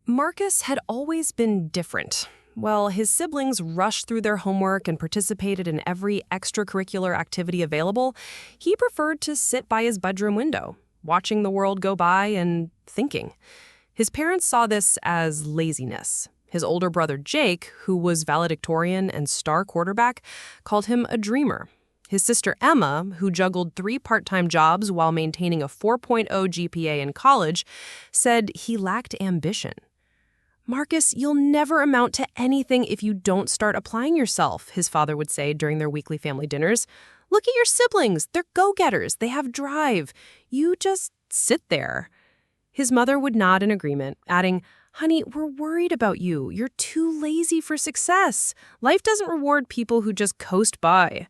Marcus had always been different. While his siblings rushed through their homework and participated in every extracurricular activity available, he preferred to sit by his bedroom window, watching the world go by and thinking. His parents saw this as laziness. His older brother Jake, who was valedictorian and star quarterback, called him a dreamer. His sister Emma, who juggled 3 part-time jobs while maintaining a 4.0 GPA in college, said he lacked ambition. "Marcus, you'll never amount to anything if you don't start applying yourself," his father would say during their weekly family dinners. "Look at your siblings. They're go-getters. They have drive. You just sit there." His mother would nod in agreement, adding, "Honey, we're worried about you. You're too lazy for success. Life doesn't reward people who just coast by."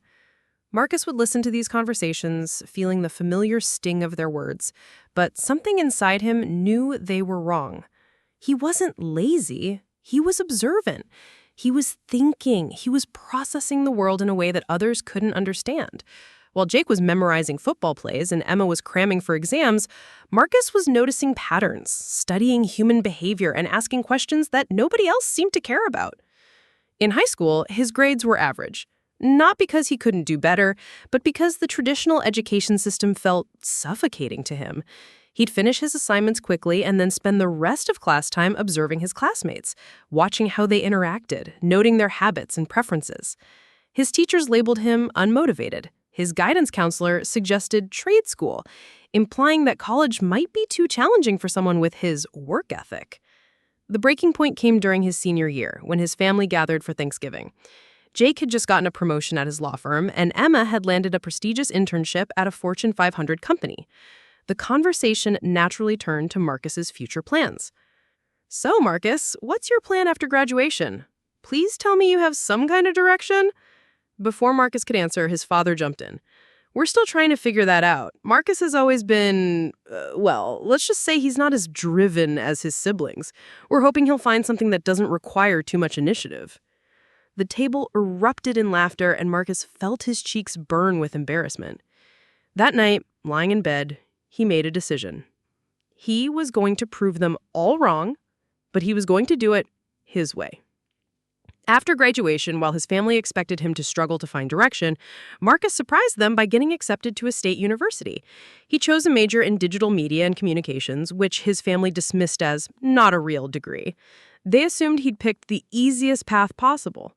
Marcus would listen to these conversations, feeling the familiar sting of their words, but something inside him knew they were wrong. He wasn't lazy. He was observant. He was thinking. He was processing the world in a way that others couldn't understand. While Jake was memorizing football plays and Emma was cramming for exams, Marcus was noticing patterns, studying human behavior, and asking questions that nobody else seemed to care about. In high school, his grades were average. Not because he couldn't do better, but because the traditional education system felt suffocating to him. He'd finish his assignments quickly and then spend the rest of class time observing his classmates, watching how they interacted, noting their habits and preferences. His teachers labeled him unmotivated. His guidance counselor suggested trade school, implying that college might be too challenging for someone with his work ethic. The breaking point came during his senior year, when his family gathered for Thanksgiving. Jake had just gotten a promotion at his law firm, and Emma had landed a prestigious internship at a Fortune 500 company. The conversation naturally turned to Marcus's future plans. "So, Marcus, what's your plan after graduation? Please tell me you have some kind of direction?" Before Marcus could answer, his father jumped in. "We're still trying to figure that out. Marcus has always been, let's just say he's not as driven as his siblings. We're hoping he'll find something that doesn't require too much initiative." The table erupted in laughter, and Marcus felt his cheeks burn with embarrassment. That night, lying in bed, he made a decision. He was going to prove them all wrong, but he was going to do it his way. After graduation, while his family expected him to struggle to find direction, Marcus surprised them by getting accepted to a state university. He chose a major in digital media and communications, which his family dismissed as not a real degree. They assumed he'd picked the easiest path possible.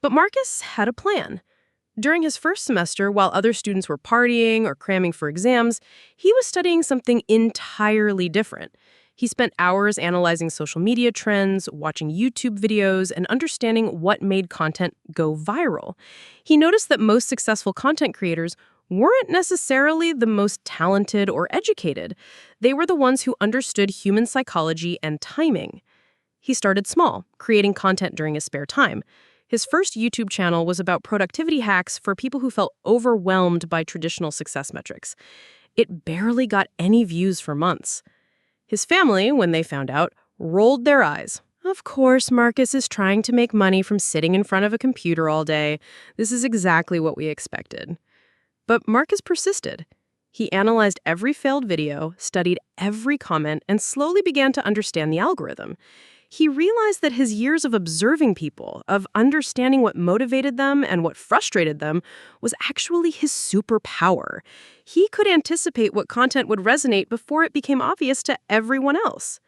But Marcus had a plan. During his first semester, while other students were partying or cramming for exams, he was studying something entirely different. He spent hours analyzing social media trends, watching YouTube videos, and understanding what made content go viral. He noticed that most successful content creators weren't necessarily the most talented or educated. They were the ones who understood human psychology and timing. He started small, creating content during his spare time. His first YouTube channel was about productivity hacks for people who felt overwhelmed by traditional success metrics. It barely got any views for months. His family, when they found out, rolled their eyes. "Of course, Marcus is trying to make money from sitting in front of a computer all day. This is exactly what we expected." But Marcus persisted. He analyzed every failed video, studied every comment, and slowly began to understand the algorithm. He realized that his years of observing people, of understanding what motivated them and what frustrated them, was actually his superpower. He could anticipate what content would resonate before it became obvious to everyone else.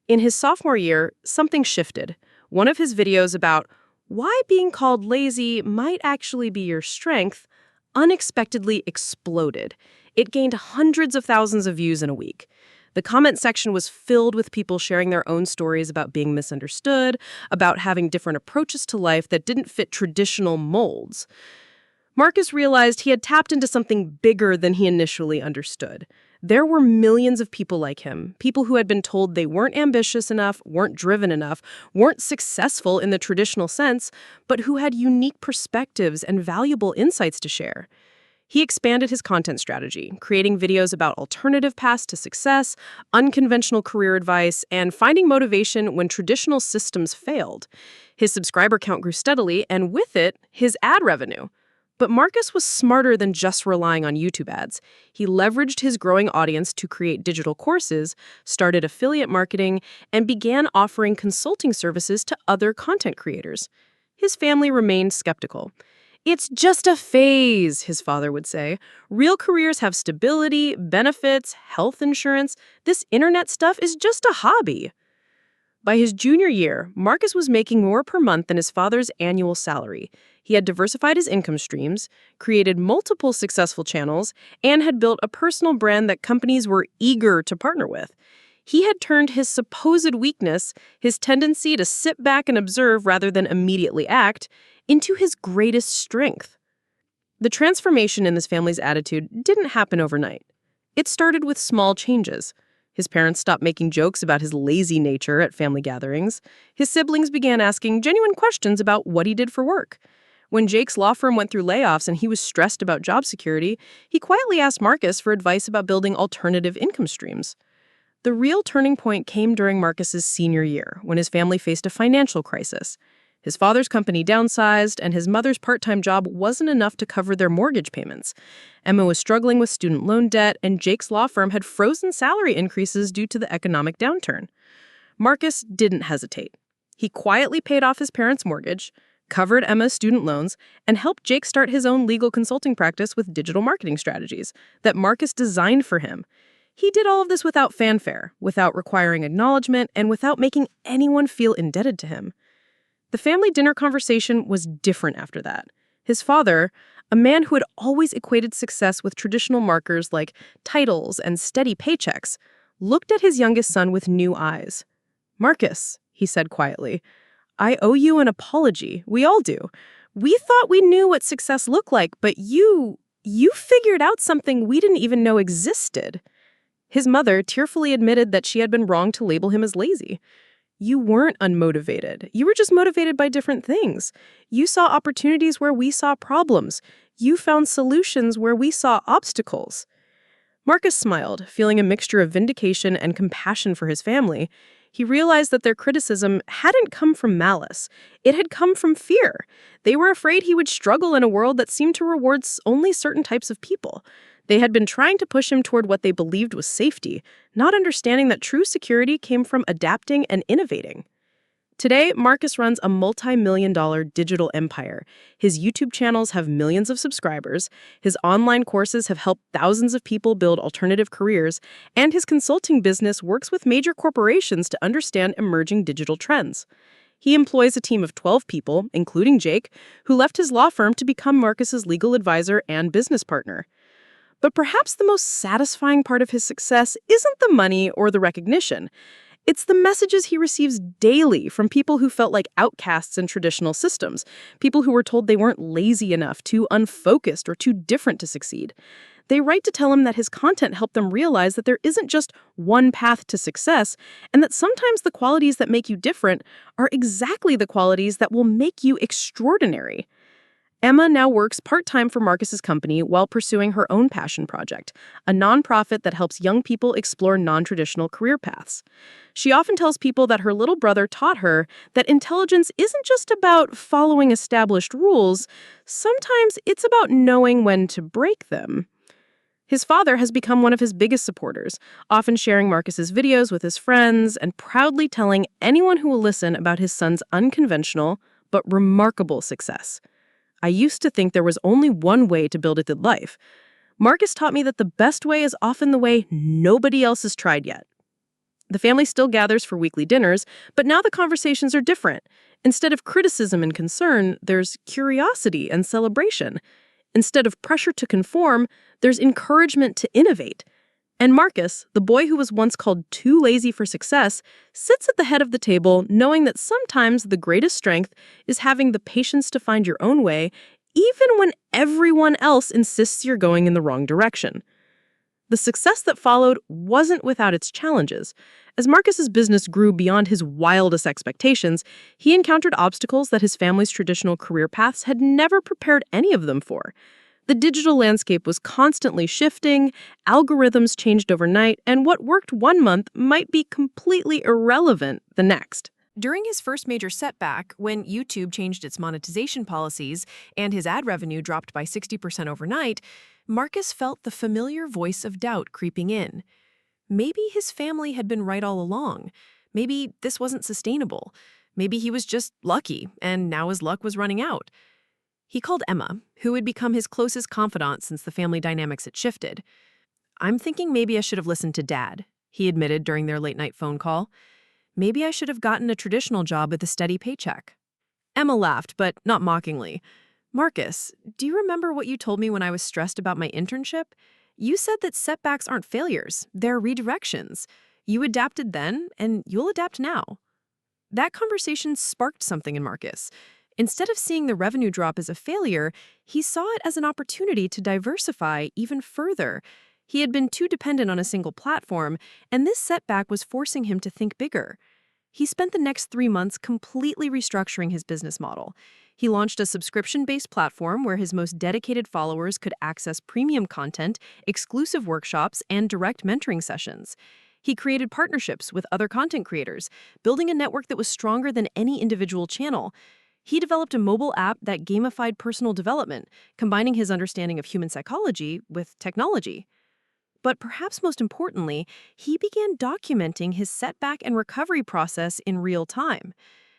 In his sophomore year, something shifted. One of his videos about why being called lazy might actually be your strength unexpectedly exploded. It gained hundreds of thousands of views in a week. The comment section was filled with people sharing their own stories about being misunderstood, about having different approaches to life that didn't fit traditional molds. Marcus realized he had tapped into something bigger than he initially understood. There were millions of people like him, people who had been told they weren't ambitious enough, weren't driven enough, weren't successful in the traditional sense, but who had unique perspectives and valuable insights to share. He expanded his content strategy, creating videos about alternative paths to success, unconventional career advice, and finding motivation when traditional systems failed. His subscriber count grew steadily, and with it, his ad revenue. But Marcus was smarter than just relying on YouTube ads. He leveraged his growing audience to create digital courses, started affiliate marketing, and began offering consulting services to other content creators. His family remained skeptical. "It's just a phase," his father would say. "Real careers have stability, benefits, health insurance. This internet stuff is just a hobby." By his junior year, Marcus was making more per month than his father's annual salary. He had diversified his income streams, created multiple successful channels, and had built a personal brand that companies were eager to partner with. He had turned his supposed weakness, his tendency to sit back and observe rather than immediately act, into his greatest strength. The transformation in this family's attitude didn't happen overnight. It started with small changes. His parents stopped making jokes about his lazy nature at family gatherings. His siblings began asking genuine questions about what he did for work. When Jake's law firm went through layoffs and he was stressed about job security, he quietly asked Marcus for advice about building alternative income streams. The real turning point came during Marcus's senior year, when his family faced a financial crisis. His father's company downsized, and his mother's part-time job wasn't enough to cover their mortgage payments. Emma was struggling with student loan debt, and Jake's law firm had frozen salary increases due to the economic downturn. Marcus didn't hesitate. He quietly paid off his parents' mortgage, covered Emma's student loans, and helped Jake start his own legal consulting practice with digital marketing strategies that Marcus designed for him. He did all of this without fanfare, without requiring acknowledgement, and without making anyone feel indebted to him. The family dinner conversation was different after that. His father, a man who had always equated success with traditional markers like titles and steady paychecks, looked at his youngest son with new eyes. "Marcus," he said quietly, "I owe you an apology. We all do. We thought we knew what success looked like, but you figured out something we didn't even know existed." His mother tearfully admitted that she had been wrong to label him as lazy. "You weren't unmotivated. You were just motivated by different things. You saw opportunities where we saw problems. You found solutions where we saw obstacles." Marcus smiled, feeling a mixture of vindication and compassion for his family. He realized that their criticism hadn't come from malice. It had come from fear. They were afraid he would struggle in a world that seemed to reward only certain types of people. They had been trying to push him toward what they believed was safety, not understanding that true security came from adapting and innovating. Today, Marcus runs a multi-million-dollar digital empire. His YouTube channels have millions of subscribers, his online courses have helped thousands of people build alternative careers, and his consulting business works with major corporations to understand emerging digital trends. He employs a team of 12 people, including Jake, who left his law firm to become Marcus's legal advisor and business partner. But perhaps the most satisfying part of his success isn't the money or the recognition. It's the messages he receives daily from people who felt like outcasts in traditional systems, people who were told they weren't lazy enough, too unfocused, or too different to succeed. They write to tell him that his content helped them realize that there isn't just one path to success, and that sometimes the qualities that make you different are exactly the qualities that will make you extraordinary. Emma now works part-time for Marcus's company while pursuing her own passion project, a nonprofit that helps young people explore non-traditional career paths. She often tells people that her little brother taught her that intelligence isn't just about following established rules, sometimes it's about knowing when to break them. His father has become one of his biggest supporters, often sharing Marcus's videos with his friends and proudly telling anyone who will listen about his son's unconventional but remarkable success. "I used to think there was only one way to build a good life. Marcus taught me that the best way is often the way nobody else has tried yet." The family still gathers for weekly dinners, but now the conversations are different. Instead of criticism and concern, there's curiosity and celebration. Instead of pressure to conform, there's encouragement to innovate. And Marcus, the boy who was once called too lazy for success, sits at the head of the table knowing that sometimes the greatest strength is having the patience to find your own way, even when everyone else insists you're going in the wrong direction. The success that followed wasn't without its challenges. As Marcus's business grew beyond his wildest expectations, he encountered obstacles that his family's traditional career paths had never prepared any of them for. The digital landscape was constantly shifting, algorithms changed overnight, and what worked one month might be completely irrelevant the next. During his first major setback, when YouTube changed its monetization policies and his ad revenue dropped by 60% overnight, Marcus felt the familiar voice of doubt creeping in. Maybe his family had been right all along. Maybe this wasn't sustainable. Maybe he was just lucky, and now his luck was running out. He called Emma, who had become his closest confidant since the family dynamics had shifted. "I'm thinking maybe I should have listened to Dad," he admitted during their late-night phone call. "Maybe I should have gotten a traditional job with a steady paycheck." Emma laughed, but not mockingly. "Marcus, do you remember what you told me when I was stressed about my internship? You said that setbacks aren't failures, they're redirections. You adapted then, and you'll adapt now." That conversation sparked something in Marcus. Instead of seeing the revenue drop as a failure, he saw it as an opportunity to diversify even further. He had been too dependent on a single platform, and this setback was forcing him to think bigger. He spent the next 3 months completely restructuring his business model. He launched a subscription-based platform where his most dedicated followers could access premium content, exclusive workshops, and direct mentoring sessions. He created partnerships with other content creators, building a network that was stronger than any individual channel. He developed a mobile app that gamified personal development, combining his understanding of human psychology with technology. But perhaps most importantly, he began documenting his setback and recovery process in real time.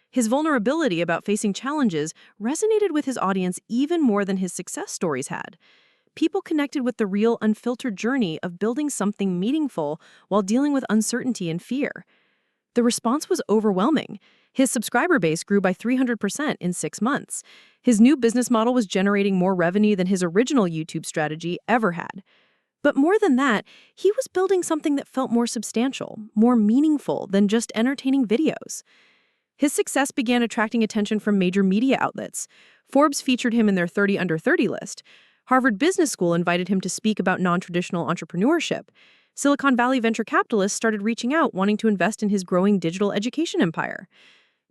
His vulnerability about facing challenges resonated with his audience even more than his success stories had. People connected with the real, unfiltered journey of building something meaningful while dealing with uncertainty and fear. The response was overwhelming. His subscriber base grew by 300% in 6 months. His new business model was generating more revenue than his original YouTube strategy ever had. But more than that, he was building something that felt more substantial, more meaningful than just entertaining videos. His success began attracting attention from major media outlets. Forbes featured him in their 30 under 30 list. Harvard Business School invited him to speak about non-traditional entrepreneurship. Silicon Valley venture capitalists started reaching out, wanting to invest in his growing digital education empire.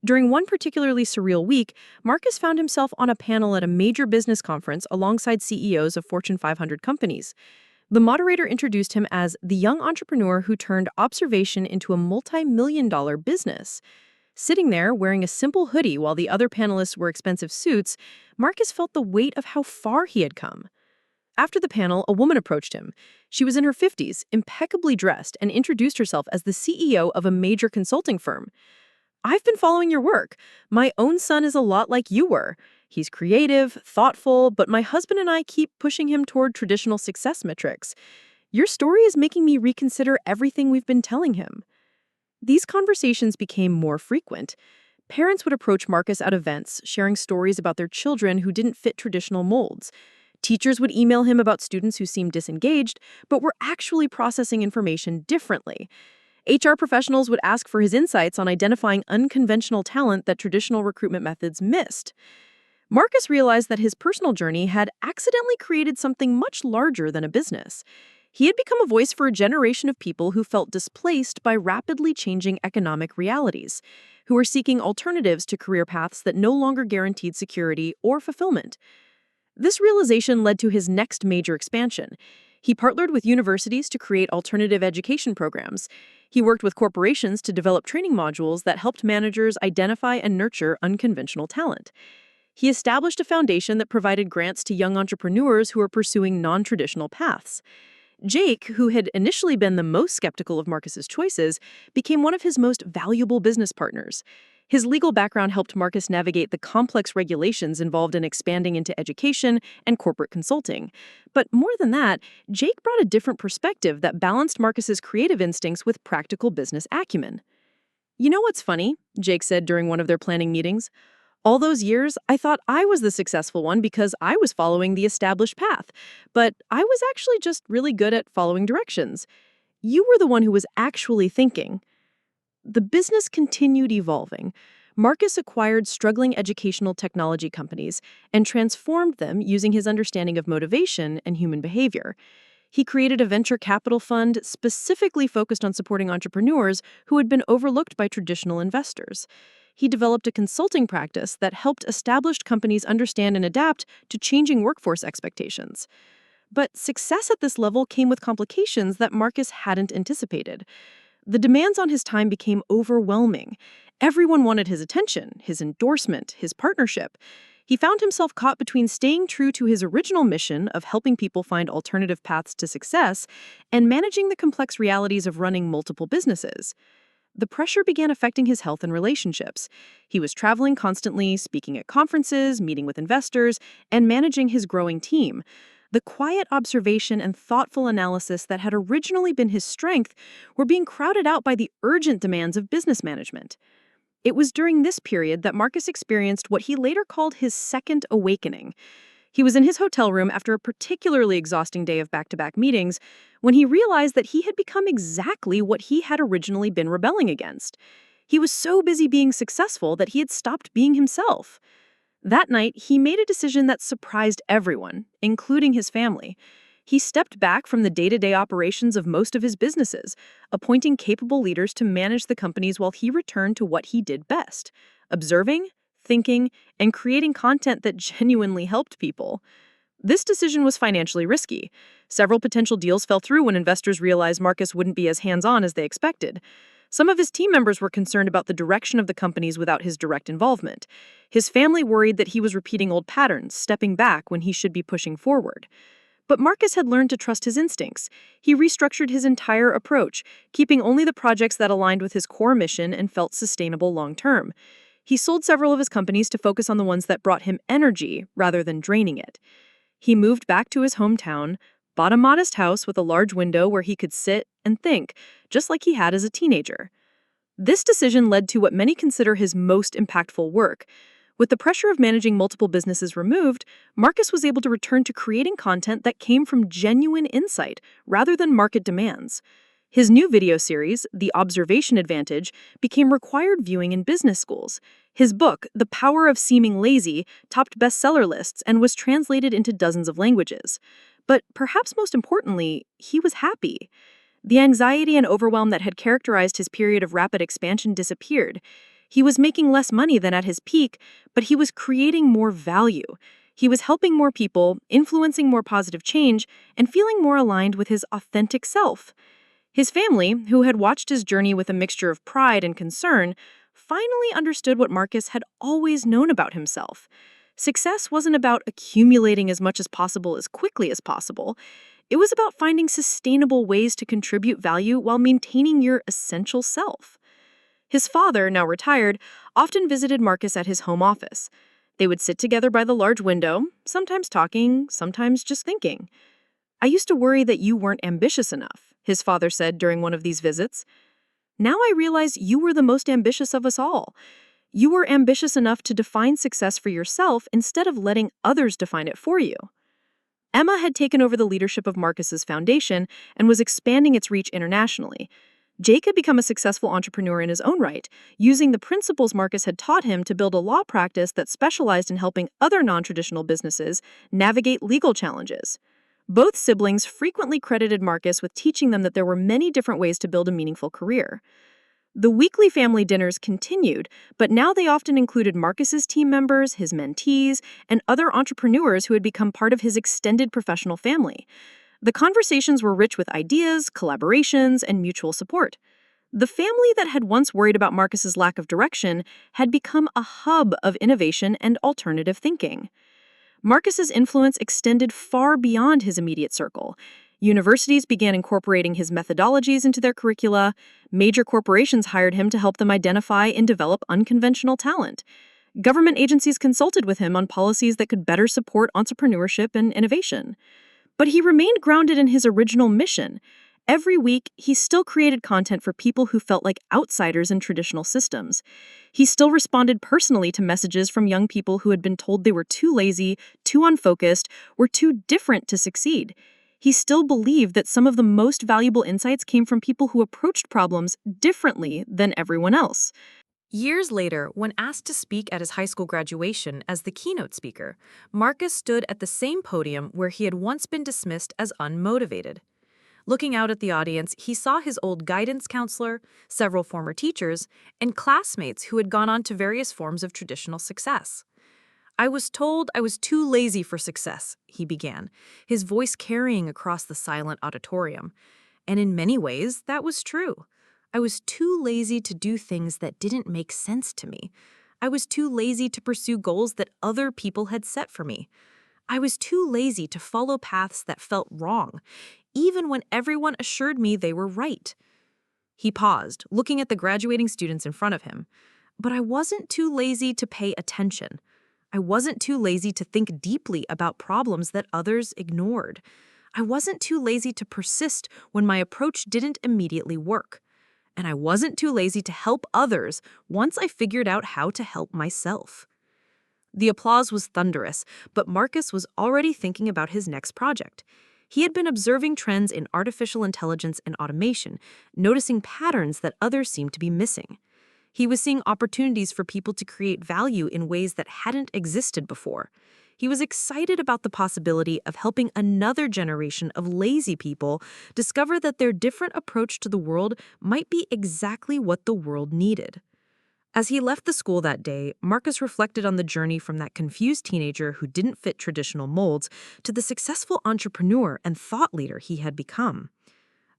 During one particularly surreal week, Marcus found himself on a panel at a major business conference alongside CEOs of Fortune 500 companies. The moderator introduced him as the young entrepreneur who turned observation into a multi-million-dollar business. Sitting there, wearing a simple hoodie while the other panelists wore expensive suits, Marcus felt the weight of how far he had come. After the panel, a woman approached him. She was in her 50s, impeccably dressed, and introduced herself as the CEO of a major consulting firm. "I've been following your work. My own son is a lot like you were. He's creative, thoughtful, but my husband and I keep pushing him toward traditional success metrics. Your story is making me reconsider everything we've been telling him." These conversations became more frequent. Parents would approach Marcus at events, sharing stories about their children who didn't fit traditional molds. Teachers would email him about students who seemed disengaged, but were actually processing information differently. HR professionals would ask for his insights on identifying unconventional talent that traditional recruitment methods missed. Marcus realized that his personal journey had accidentally created something much larger than a business. He had become a voice for a generation of people who felt displaced by rapidly changing economic realities, who were seeking alternatives to career paths that no longer guaranteed security or fulfillment. This realization led to his next major expansion. He partnered with universities to create alternative education programs. He worked with corporations to develop training modules that helped managers identify and nurture unconventional talent. He established a foundation that provided grants to young entrepreneurs who were pursuing non-traditional paths. Jake, who had initially been the most skeptical of Marcus's choices, became one of his most valuable business partners. His legal background helped Marcus navigate the complex regulations involved in expanding into education and corporate consulting. But more than that, Jake brought a different perspective that balanced Marcus's creative instincts with practical business acumen. "You know what's funny?" Jake said during one of their planning meetings. "All those years, I thought I was the successful one because I was following the established path. But I was actually just really good at following directions. You were the one who was actually thinking." The business continued evolving. Marcus acquired struggling educational technology companies and transformed them using his understanding of motivation and human behavior. He created a venture capital fund specifically focused on supporting entrepreneurs who had been overlooked by traditional investors. He developed a consulting practice that helped established companies understand and adapt to changing workforce expectations. But success at this level came with complications that Marcus hadn't anticipated. The demands on his time became overwhelming. Everyone wanted his attention, his endorsement, his partnership. He found himself caught between staying true to his original mission of helping people find alternative paths to success and managing the complex realities of running multiple businesses. The pressure began affecting his health and relationships. He was traveling constantly, speaking at conferences, meeting with investors, and managing his growing team. The quiet observation and thoughtful analysis that had originally been his strength were being crowded out by the urgent demands of business management. It was during this period that Marcus experienced what he later called his second awakening. He was in his hotel room after a particularly exhausting day of back-to-back meetings when he realized that he had become exactly what he had originally been rebelling against. He was so busy being successful that he had stopped being himself. That night, he made a decision that surprised everyone, including his family. He stepped back from the day-to-day operations of most of his businesses, appointing capable leaders to manage the companies while he returned to what he did best: observing, thinking, and creating content that genuinely helped people. This decision was financially risky. Several potential deals fell through when investors realized Marcus wouldn't be as hands-on as they expected. Some of his team members were concerned about the direction of the companies without his direct involvement. His family worried that he was repeating old patterns, stepping back when he should be pushing forward. But Marcus had learned to trust his instincts. He restructured his entire approach, keeping only the projects that aligned with his core mission and felt sustainable long-term. He sold several of his companies to focus on the ones that brought him energy rather than draining it. He moved back to his hometown, bought a modest house with a large window where he could sit and think, just like he had as a teenager. This decision led to what many consider his most impactful work. With the pressure of managing multiple businesses removed, Marcus was able to return to creating content that came from genuine insight rather than market demands. His new video series, The Observation Advantage, became required viewing in business schools. His book, The Power of Seeming Lazy, topped bestseller lists and was translated into dozens of languages. But perhaps most importantly, he was happy. The anxiety and overwhelm that had characterized his period of rapid expansion disappeared. He was making less money than at his peak, but he was creating more value. He was helping more people, influencing more positive change, and feeling more aligned with his authentic self. His family, who had watched his journey with a mixture of pride and concern, finally understood what Marcus had always known about himself. Success wasn't about accumulating as much as possible as quickly as possible. It was about finding sustainable ways to contribute value while maintaining your essential self. His father, now retired, often visited Marcus at his home office. They would sit together by the large window, sometimes talking, sometimes just thinking. "I used to worry that you weren't ambitious enough," his father said during one of these visits. "Now I realize you were the most ambitious of us all. You were ambitious enough to define success for yourself instead of letting others define it for you." Emma had taken over the leadership of Marcus's foundation and was expanding its reach internationally. Jake had become a successful entrepreneur in his own right, using the principles Marcus had taught him to build a law practice that specialized in helping other non-traditional businesses navigate legal challenges. Both siblings frequently credited Marcus with teaching them that there were many different ways to build a meaningful career. The weekly family dinners continued, but now they often included Marcus's team members, his mentees, and other entrepreneurs who had become part of his extended professional family. The conversations were rich with ideas, collaborations, and mutual support. The family that had once worried about Marcus's lack of direction had become a hub of innovation and alternative thinking. Marcus's influence extended far beyond his immediate circle. Universities began incorporating his methodologies into their curricula. Major corporations hired him to help them identify and develop unconventional talent. Government agencies consulted with him on policies that could better support entrepreneurship and innovation. But he remained grounded in his original mission. Every week, he still created content for people who felt like outsiders in traditional systems. He still responded personally to messages from young people who had been told they were too lazy, too unfocused, or too different to succeed. He still believed that some of the most valuable insights came from people who approached problems differently than everyone else. Years later, when asked to speak at his high school graduation as the keynote speaker, Marcus stood at the same podium where he had once been dismissed as unmotivated. Looking out at the audience, he saw his old guidance counselor, several former teachers, and classmates who had gone on to various forms of traditional success. "I was told I was too lazy for success," he began, his voice carrying across the silent auditorium. And in many ways, that was true. I was too lazy to do things that didn't make sense to me. I was too lazy to pursue goals that other people had set for me. I was too lazy to follow paths that felt wrong, even when everyone assured me they were right. He paused, looking at the graduating students in front of him. But I wasn't too lazy to pay attention. I wasn't too lazy to think deeply about problems that others ignored. I wasn't too lazy to persist when my approach didn't immediately work. And I wasn't too lazy to help others once I figured out how to help myself. The applause was thunderous, but Marcus was already thinking about his next project. He had been observing trends in artificial intelligence and automation, noticing patterns that others seemed to be missing. He was seeing opportunities for people to create value in ways that hadn't existed before. He was excited about the possibility of helping another generation of lazy people discover that their different approach to the world might be exactly what the world needed. As he left the school that day, Marcus reflected on the journey from that confused teenager who didn't fit traditional molds to the successful entrepreneur and thought leader he had become.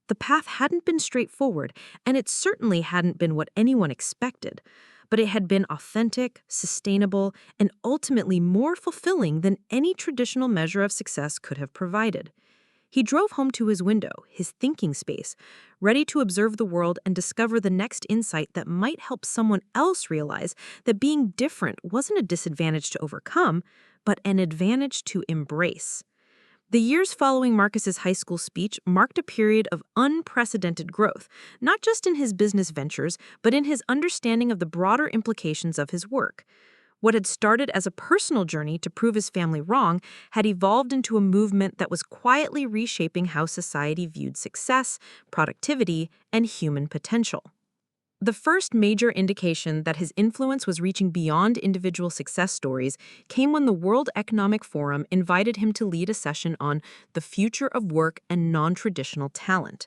The path hadn't been straightforward, and it certainly hadn't been what anyone expected, but it had been authentic, sustainable, and ultimately more fulfilling than any traditional measure of success could have provided. He drove home to his window, his thinking space, ready to observe the world and discover the next insight that might help someone else realize that being different wasn't a disadvantage to overcome, but an advantage to embrace. The years following Marcus's high school speech marked a period of unprecedented growth, not just in his business ventures, but in his understanding of the broader implications of his work. What had started as a personal journey to prove his family wrong had evolved into a movement that was quietly reshaping how society viewed success, productivity, and human potential. The first major indication that his influence was reaching beyond individual success stories came when the World Economic Forum invited him to lead a session on the future of work and non-traditional talent.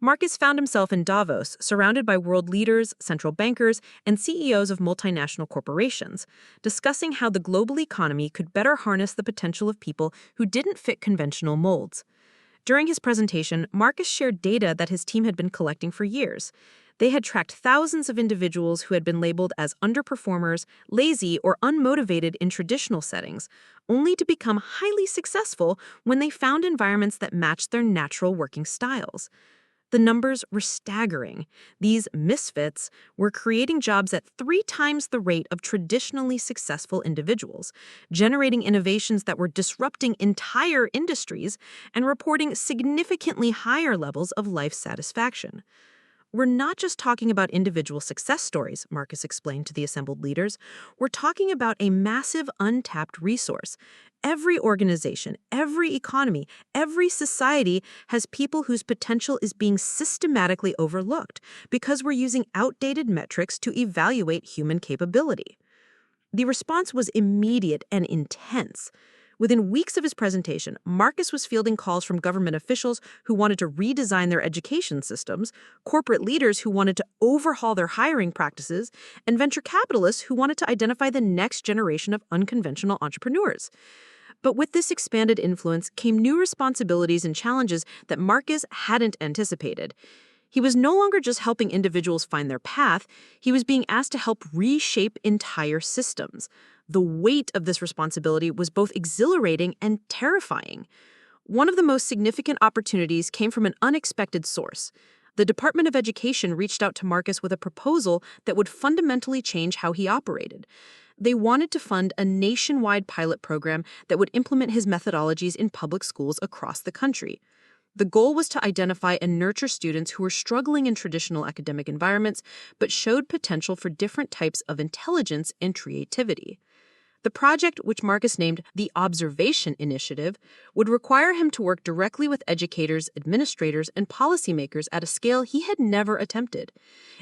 Marcus found himself in Davos, surrounded by world leaders, central bankers, and CEOs of multinational corporations, discussing how the global economy could better harness the potential of people who didn't fit conventional molds. During his presentation, Marcus shared data that his team had been collecting for years. They had tracked thousands of individuals who had been labeled as underperformers, lazy, or unmotivated in traditional settings, only to become highly successful when they found environments that matched their natural working styles. The numbers were staggering. These misfits were creating jobs at 3 times the rate of traditionally successful individuals, generating innovations that were disrupting entire industries, and reporting significantly higher levels of life satisfaction. We're not just talking about individual success stories, Marcus explained to the assembled leaders. We're talking about a massive untapped resource. Every organization, every economy, every society has people whose potential is being systematically overlooked because we're using outdated metrics to evaluate human capability. The response was immediate and intense. Within weeks of his presentation, Marcus was fielding calls from government officials who wanted to redesign their education systems, corporate leaders who wanted to overhaul their hiring practices, and venture capitalists who wanted to identify the next generation of unconventional entrepreneurs. But with this expanded influence came new responsibilities and challenges that Marcus hadn't anticipated. He was no longer just helping individuals find their path, he was being asked to help reshape entire systems. The weight of this responsibility was both exhilarating and terrifying. One of the most significant opportunities came from an unexpected source. The Department of Education reached out to Marcus with a proposal that would fundamentally change how he operated. They wanted to fund a nationwide pilot program that would implement his methodologies in public schools across the country. The goal was to identify and nurture students who were struggling in traditional academic environments but showed potential for different types of intelligence and creativity. The project, which Marcus named the Observation Initiative, would require him to work directly with educators, administrators, and policymakers at a scale he had never attempted.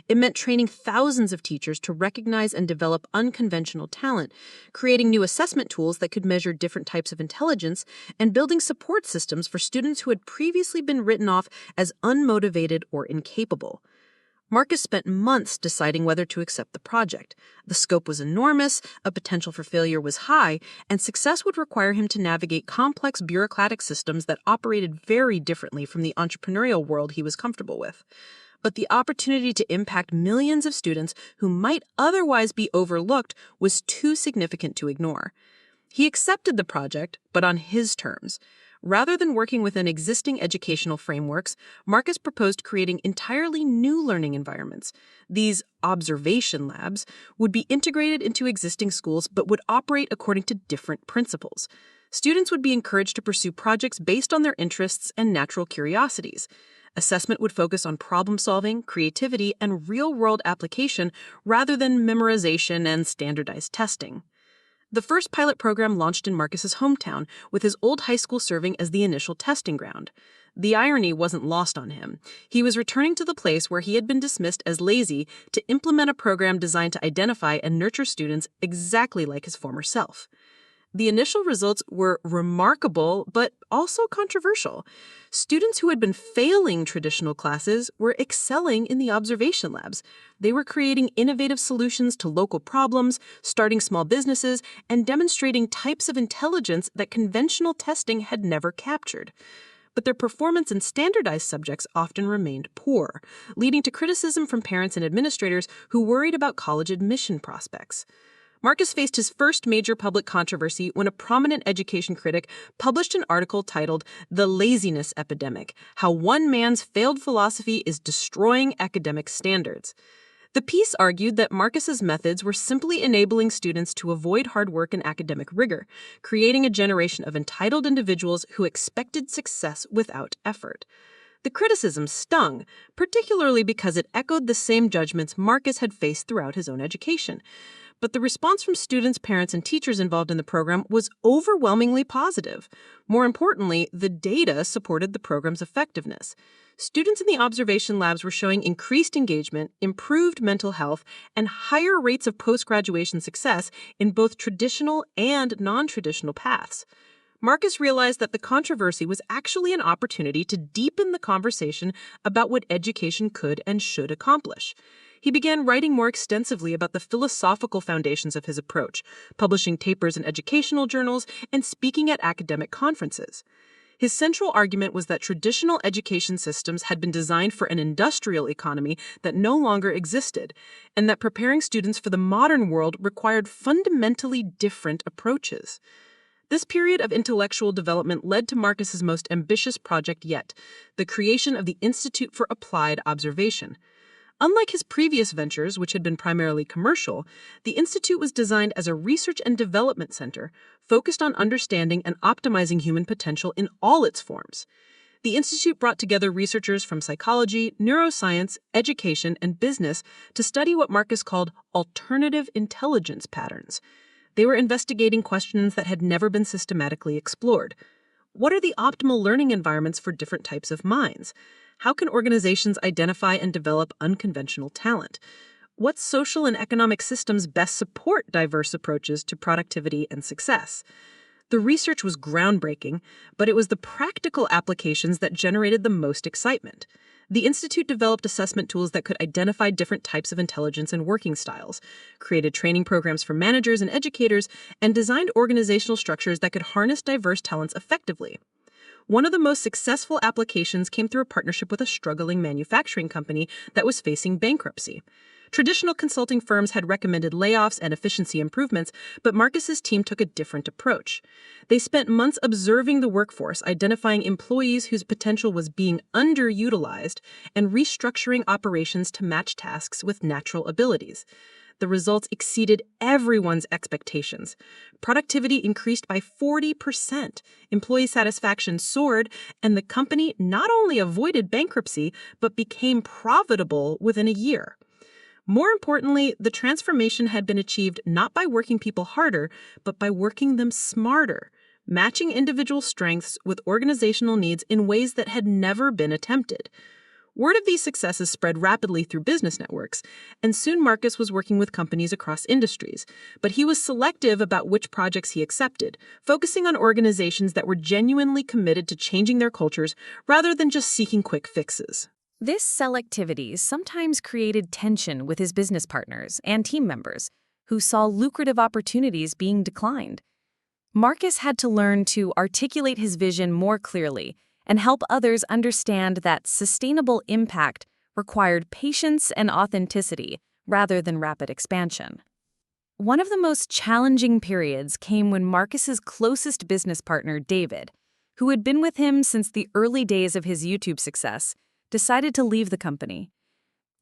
It meant training thousands of teachers to recognize and develop unconventional talent, creating new assessment tools that could measure different types of intelligence, and building support systems for students who had previously been written off as unmotivated or incapable. Marcus spent months deciding whether to accept the project. The scope was enormous, a potential for failure was high, and success would require him to navigate complex bureaucratic systems that operated very differently from the entrepreneurial world he was comfortable with. but the opportunity to impact millions of students who might otherwise be overlooked was too significant to ignore. He accepted the project, but on his terms. Rather than working within existing educational frameworks, Marcus proposed creating entirely new learning environments. These observation labs would be integrated into existing schools but would operate according to different principles. Students would be encouraged to pursue projects based on their interests and natural curiosities. Assessment would focus on problem solving, creativity, and real-world application rather than memorization and standardized testing. The first pilot program launched in Marcus's hometown, with his old high school serving as the initial testing ground. The irony wasn't lost on him. He was returning to the place where he had been dismissed as lazy to implement a program designed to identify and nurture students exactly like his former self. The initial results were remarkable, but also controversial. Students who had been failing traditional classes were excelling in the observation labs. They were creating innovative solutions to local problems, starting small businesses, and demonstrating types of intelligence that conventional testing had never captured. But their performance in standardized subjects often remained poor, leading to criticism from parents and administrators who worried about college admission prospects. Marcus faced his first major public controversy when a prominent education critic published an article titled "The Laziness Epidemic: How One Man's Failed Philosophy is Destroying Academic Standards." The piece argued that Marcus's methods were simply enabling students to avoid hard work and academic rigor, creating a generation of entitled individuals who expected success without effort. The criticism stung, particularly because it echoed the same judgments Marcus had faced throughout his own education. But the response from students, parents, and teachers involved in the program was overwhelmingly positive. More importantly, the data supported the program's effectiveness. Students in the observation labs were showing increased engagement, improved mental health, and higher rates of post-graduation success in both traditional and non-traditional paths. Marcus realized that the controversy was actually an opportunity to deepen the conversation about what education could and should accomplish. He began writing more extensively about the philosophical foundations of his approach, publishing papers in educational journals and speaking at academic conferences. His central argument was that traditional education systems had been designed for an industrial economy that no longer existed, and that preparing students for the modern world required fundamentally different approaches. This period of intellectual development led to Marcus's most ambitious project yet, the creation of the Institute for Applied Observation. Unlike his previous ventures, which had been primarily commercial, the Institute was designed as a research and development center focused on understanding and optimizing human potential in all its forms. The Institute brought together researchers from psychology, neuroscience, education, and business to study what Marcus called alternative intelligence patterns. They were investigating questions that had never been systematically explored. What are the optimal learning environments for different types of minds? How can organizations identify and develop unconventional talent? What social and economic systems best support diverse approaches to productivity and success? The research was groundbreaking, but it was the practical applications that generated the most excitement. The Institute developed assessment tools that could identify different types of intelligence and working styles, created training programs for managers and educators, and designed organizational structures that could harness diverse talents effectively. One of the most successful applications came through a partnership with a struggling manufacturing company that was facing bankruptcy. Traditional consulting firms had recommended layoffs and efficiency improvements, but Marcus's team took a different approach. They spent months observing the workforce, identifying employees whose potential was being underutilized, and restructuring operations to match tasks with natural abilities. The results exceeded everyone's expectations. Productivity increased by 40%, employee satisfaction soared, and the company not only avoided bankruptcy, but became profitable within a year. More importantly, the transformation had been achieved not by working people harder, but by working them smarter, matching individual strengths with organizational needs in ways that had never been attempted. Word of these successes spread rapidly through business networks, and soon Marcus was working with companies across industries. But he was selective about which projects he accepted, focusing on organizations that were genuinely committed to changing their cultures rather than just seeking quick fixes. This selectivity sometimes created tension with his business partners and team members, who saw lucrative opportunities being declined. Marcus had to learn to articulate his vision more clearly and help others understand that sustainable impact required patience and authenticity rather than rapid expansion. One of the most challenging periods came when Marcus's closest business partner, David, who had been with him since the early days of his YouTube success, decided to leave the company.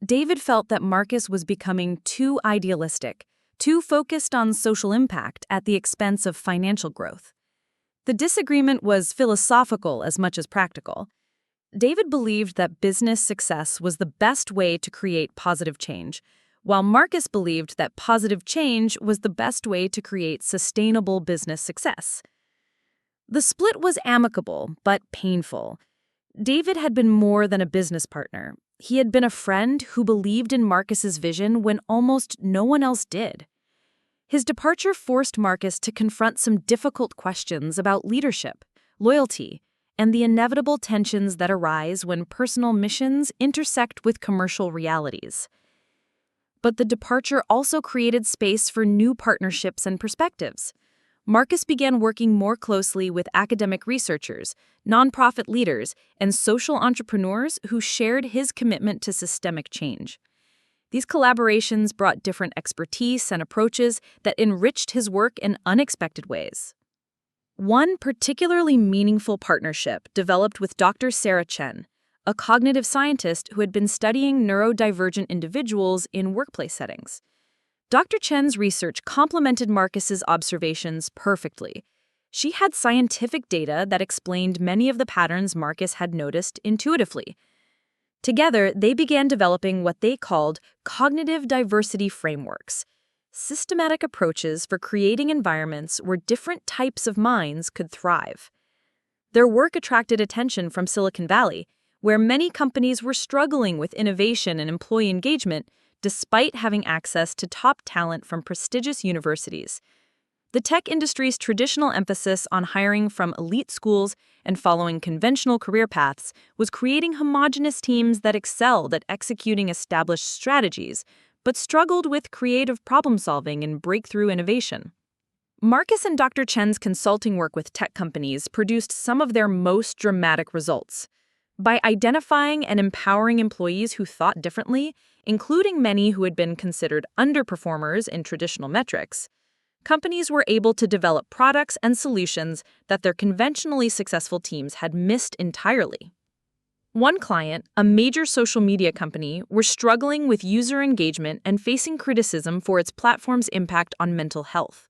David felt that Marcus was becoming too idealistic, too focused on social impact at the expense of financial growth. The disagreement was philosophical as much as practical. David believed that business success was the best way to create positive change, while Marcus believed that positive change was the best way to create sustainable business success. The split was amicable, but painful. David had been more than a business partner. He had been a friend who believed in Marcus's vision when almost no one else did. His departure forced Marcus to confront some difficult questions about leadership, loyalty, and the inevitable tensions that arise when personal missions intersect with commercial realities. But the departure also created space for new partnerships and perspectives. Marcus began working more closely with academic researchers, nonprofit leaders, and social entrepreneurs who shared his commitment to systemic change. These collaborations brought different expertise and approaches that enriched his work in unexpected ways. One particularly meaningful partnership developed with Dr. Sarah Chen, a cognitive scientist who had been studying neurodivergent individuals in workplace settings. Dr. Chen's research complemented Marcus's observations perfectly. She had scientific data that explained many of the patterns Marcus had noticed intuitively. Together, they began developing what they called cognitive diversity frameworks, systematic approaches for creating environments where different types of minds could thrive. Their work attracted attention from Silicon Valley, where many companies were struggling with innovation and employee engagement despite having access to top talent from prestigious universities. The tech industry's traditional emphasis on hiring from elite schools and following conventional career paths was creating homogeneous teams that excelled at executing established strategies, but struggled with creative problem-solving and breakthrough innovation. Marcus and Dr. Chen's consulting work with tech companies produced some of their most dramatic results. By identifying and empowering employees who thought differently, including many who had been considered underperformers in traditional metrics, companies were able to develop products and solutions that their conventionally successful teams had missed entirely. One client, a major social media company, were struggling with user engagement and facing criticism for its platform's impact on mental health.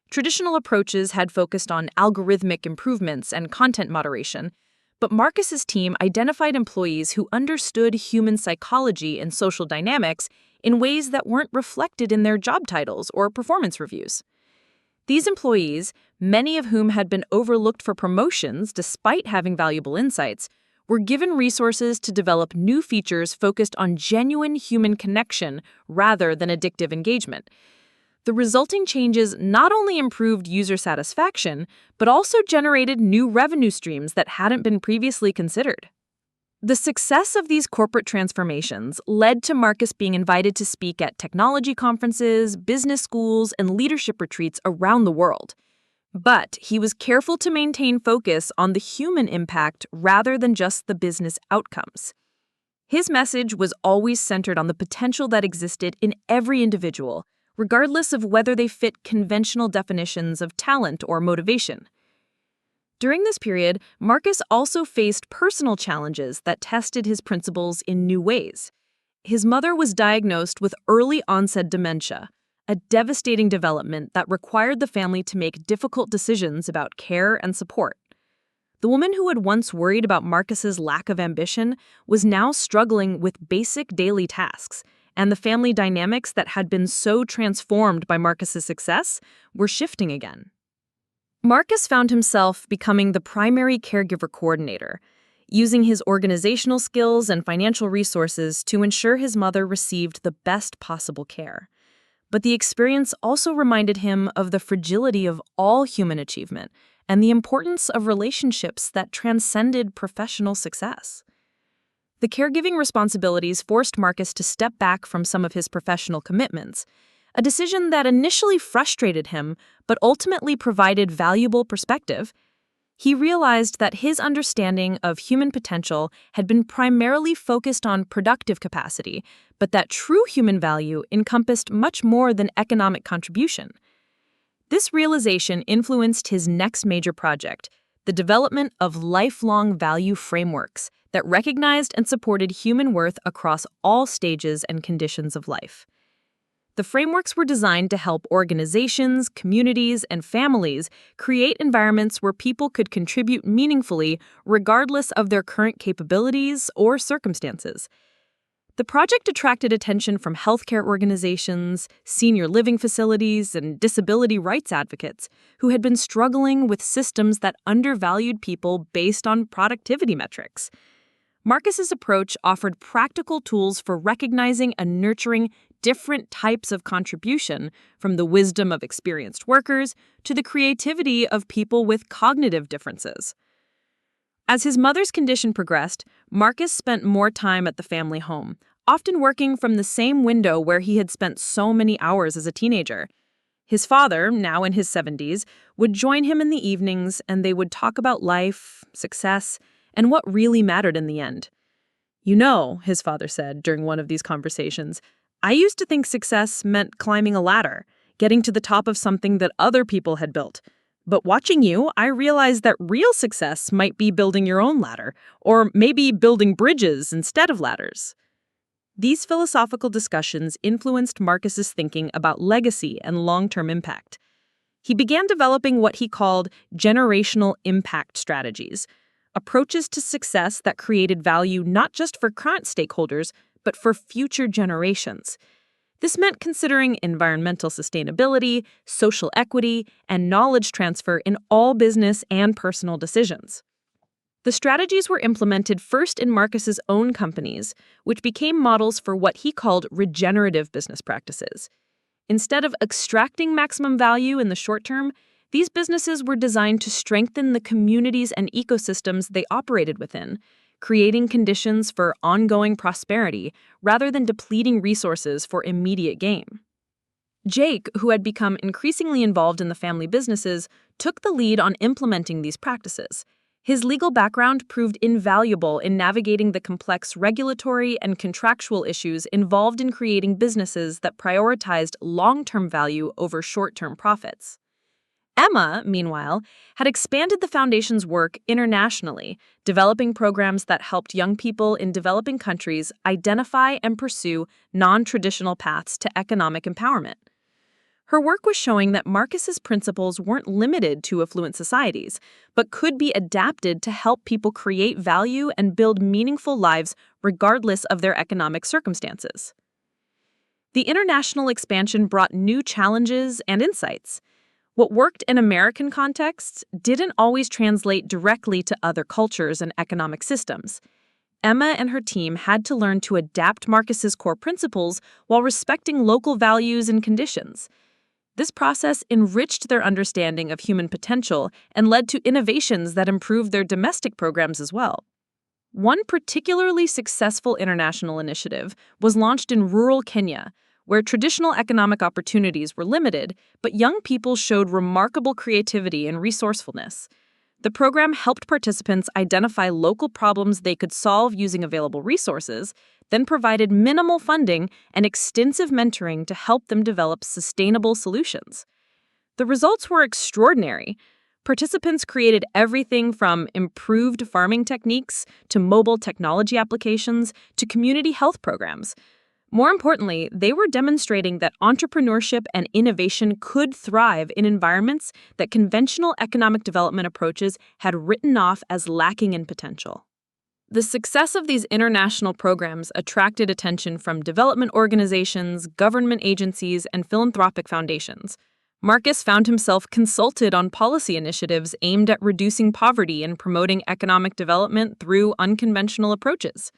Traditional approaches had focused on algorithmic improvements and content moderation, but Marcus's team identified employees who understood human psychology and social dynamics in ways that weren't reflected in their job titles or performance reviews. These employees, many of whom had been overlooked for promotions despite having valuable insights, were given resources to develop new features focused on genuine human connection rather than addictive engagement. The resulting changes not only improved user satisfaction, but also generated new revenue streams that hadn't been previously considered. The success of these corporate transformations led to Marcus being invited to speak at technology conferences, business schools, and leadership retreats around the world. But he was careful to maintain focus on the human impact rather than just the business outcomes. His message was always centered on the potential that existed in every individual, regardless of whether they fit conventional definitions of talent or motivation. During this period, Marcus also faced personal challenges that tested his principles in new ways. His mother was diagnosed with early-onset dementia, a devastating development that required the family to make difficult decisions about care and support. The woman who had once worried about Marcus's lack of ambition was now struggling with basic daily tasks, and the family dynamics that had been so transformed by Marcus's success were shifting again. Marcus found himself becoming the primary caregiver coordinator, using his organizational skills and financial resources to ensure his mother received the best possible care. But the experience also reminded him of the fragility of all human achievement and the importance of relationships that transcended professional success. The caregiving responsibilities forced Marcus to step back from some of his professional commitments, a decision that initially frustrated him but ultimately provided valuable perspective. He realized that his understanding of human potential had been primarily focused on productive capacity, but that true human value encompassed much more than economic contribution. This realization influenced his next major project, the development of lifelong value frameworks that recognized and supported human worth across all stages and conditions of life. The frameworks were designed to help organizations, communities, and families create environments where people could contribute meaningfully regardless of their current capabilities or circumstances. The project attracted attention from healthcare organizations, senior living facilities, and disability rights advocates who had been struggling with systems that undervalued people based on productivity metrics. Marcus's approach offered practical tools for recognizing and nurturing different types of contribution, from the wisdom of experienced workers to the creativity of people with cognitive differences. As his mother's condition progressed, Marcus spent more time at the family home, often working from the same window where he had spent so many hours as a teenager. His father, now in his 70s, would join him in the evenings, and they would talk about life, success, and what really mattered in the end. "You know," his father said during one of these conversations, "I used to think success meant climbing a ladder, getting to the top of something that other people had built. But watching you, I realized that real success might be building your own ladder, or maybe building bridges instead of ladders." These philosophical discussions influenced Marcus's thinking about legacy and long-term impact. He began developing what he called generational impact strategies, approaches to success that created value not just for current stakeholders, but for future generations. This meant considering environmental sustainability, social equity, and knowledge transfer in all business and personal decisions. The strategies were implemented first in Marcus's own companies, which became models for what he called regenerative business practices. Instead of extracting maximum value in the short term, these businesses were designed to strengthen the communities and ecosystems they operated within, creating conditions for ongoing prosperity rather than depleting resources for immediate gain. Jake, who had become increasingly involved in the family businesses, took the lead on implementing these practices. His legal background proved invaluable in navigating the complex regulatory and contractual issues involved in creating businesses that prioritized long-term value over short-term profits. Emma, meanwhile, had expanded the foundation's work internationally, developing programs that helped young people in developing countries identify and pursue non-traditional paths to economic empowerment. Her work was showing that Marcus's principles weren't limited to affluent societies, but could be adapted to help people create value and build meaningful lives regardless of their economic circumstances. The international expansion brought new challenges and insights. What worked in American contexts didn't always translate directly to other cultures and economic systems. Emma and her team had to learn to adapt Marcus's core principles while respecting local values and conditions. This process enriched their understanding of human potential and led to innovations that improved their domestic programs as well. One particularly successful international initiative was launched in rural Kenya, where traditional economic opportunities were limited, but young people showed remarkable creativity and resourcefulness. The program helped participants identify local problems they could solve using available resources, then provided minimal funding and extensive mentoring to help them develop sustainable solutions. The results were extraordinary. Participants created everything from improved farming techniques to mobile technology applications to community health programs. More importantly, they were demonstrating that entrepreneurship and innovation could thrive in environments that conventional economic development approaches had written off as lacking in potential. The success of these international programs attracted attention from development organizations, government agencies, and philanthropic foundations. Marcus found himself consulted on policy initiatives aimed at reducing poverty and promoting economic development through unconventional approaches.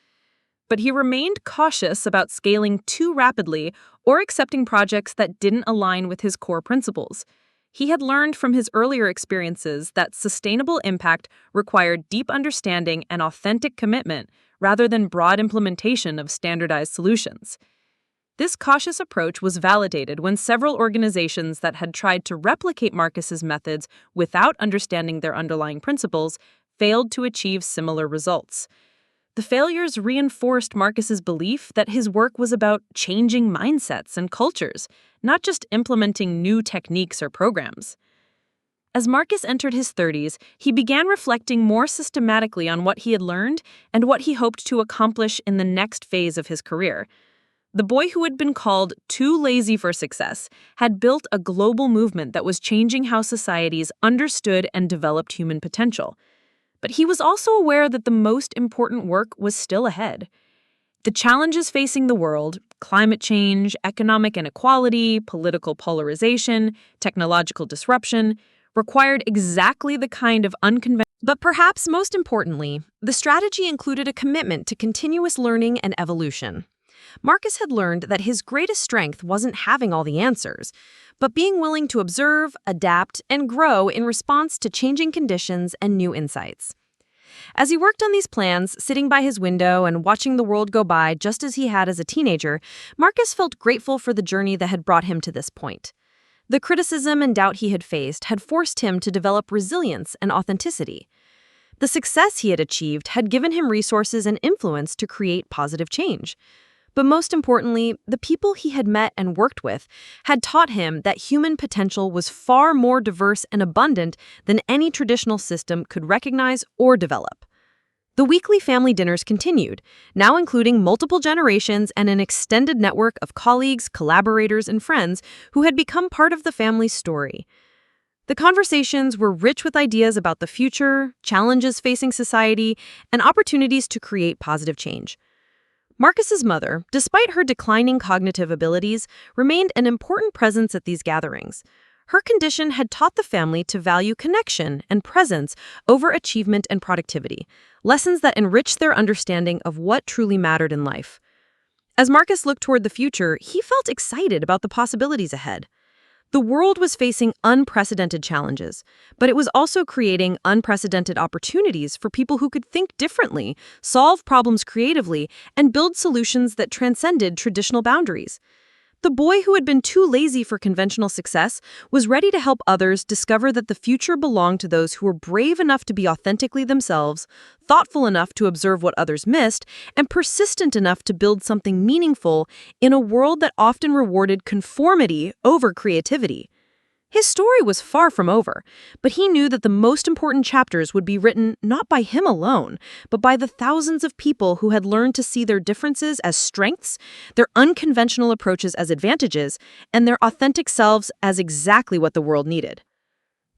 But he remained cautious about scaling too rapidly or accepting projects that didn't align with his core principles. He had learned from his earlier experiences that sustainable impact required deep understanding and authentic commitment rather than broad implementation of standardized solutions. This cautious approach was validated when several organizations that had tried to replicate Marcus's methods without understanding their underlying principles failed to achieve similar results. The failures reinforced Marcus's belief that his work was about changing mindsets and cultures, not just implementing new techniques or programs. As Marcus entered his 30s, he began reflecting more systematically on what he had learned and what he hoped to accomplish in the next phase of his career. The boy who had been called too lazy for success had built a global movement that was changing how societies understood and developed human potential. But he was also aware that the most important work was still ahead. The challenges facing the world, climate change, economic inequality, political polarization, technological disruption, required exactly the kind of unconventional. But perhaps most importantly, the strategy included a commitment to continuous learning and evolution. Marcus had learned that his greatest strength wasn't having all the answers, but being willing to observe, adapt, and grow in response to changing conditions and new insights. As he worked on these plans, sitting by his window and watching the world go by just as he had as a teenager, Marcus felt grateful for the journey that had brought him to this point. The criticism and doubt he had faced had forced him to develop resilience and authenticity. The success he had achieved had given him resources and influence to create positive change. But most importantly, the people he had met and worked with had taught him that human potential was far more diverse and abundant than any traditional system could recognize or develop. The weekly family dinners continued, now including multiple generations and an extended network of colleagues, collaborators, and friends who had become part of the family's story. The conversations were rich with ideas about the future, challenges facing society, and opportunities to create positive change. Marcus's mother, despite her declining cognitive abilities, remained an important presence at these gatherings. Her condition had taught the family to value connection and presence over achievement and productivity, lessons that enriched their understanding of what truly mattered in life. As Marcus looked toward the future, he felt excited about the possibilities ahead. The world was facing unprecedented challenges, but it was also creating unprecedented opportunities for people who could think differently, solve problems creatively, and build solutions that transcended traditional boundaries. The boy who had been too lazy for conventional success was ready to help others discover that the future belonged to those who were brave enough to be authentically themselves, thoughtful enough to observe what others missed, and persistent enough to build something meaningful in a world that often rewarded conformity over creativity. His story was far from over, but he knew that the most important chapters would be written not by him alone, but by the thousands of people who had learned to see their differences as strengths, their unconventional approaches as advantages, and their authentic selves as exactly what the world needed.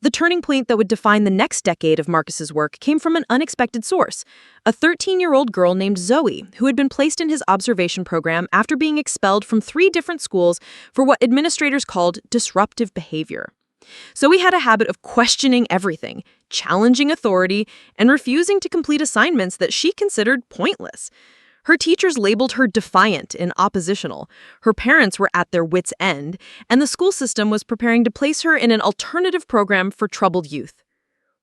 The turning point that would define the next decade of Marcus's work came from an unexpected source, a 13-year-old girl named Zoe, who had been placed in his observation program after being expelled from 3 different schools for what administrators called disruptive behavior. Zoe had a habit of questioning everything, challenging authority, and refusing to complete assignments that she considered pointless. Her teachers labeled her defiant and oppositional, her parents were at their wits' end, and the school system was preparing to place her in an alternative program for troubled youth.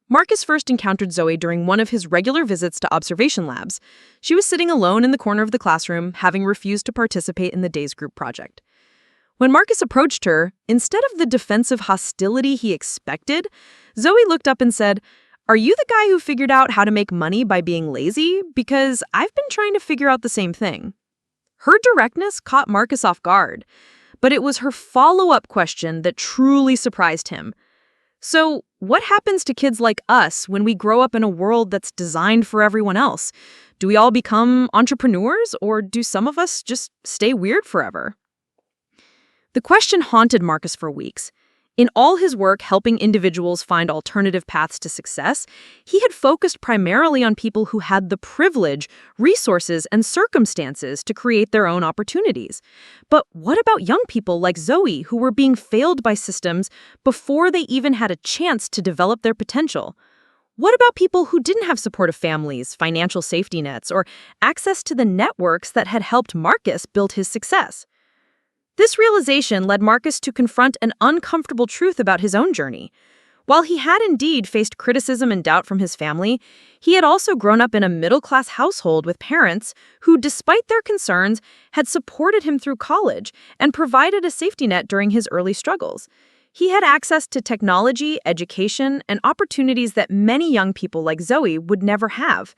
Marcus first encountered Zoe during one of his regular visits to observation labs. She was sitting alone in the corner of the classroom, having refused to participate in the day's group project. When Marcus approached her, instead of the defensive hostility he expected, Zoe looked up and said, "Are you the guy who figured out how to make money by being lazy? Because I've been trying to figure out the same thing." Her directness caught Marcus off guard, but it was her follow-up question that truly surprised him. "So, what happens to kids like us when we grow up in a world that's designed for everyone else? Do we all become entrepreneurs, or do some of us just stay weird forever?" The question haunted Marcus for weeks. In all his work helping individuals find alternative paths to success, he had focused primarily on people who had the privilege, resources, and circumstances to create their own opportunities. But what about young people like Zoe who were being failed by systems before they even had a chance to develop their potential? What about people who didn't have supportive families, financial safety nets, or access to the networks that had helped Marcus build his success? This realization led Marcus to confront an uncomfortable truth about his own journey. While he had indeed faced criticism and doubt from his family, he had also grown up in a middle-class household with parents who, despite their concerns, had supported him through college and provided a safety net during his early struggles. He had access to technology, education, and opportunities that many young people like Zoe would never have.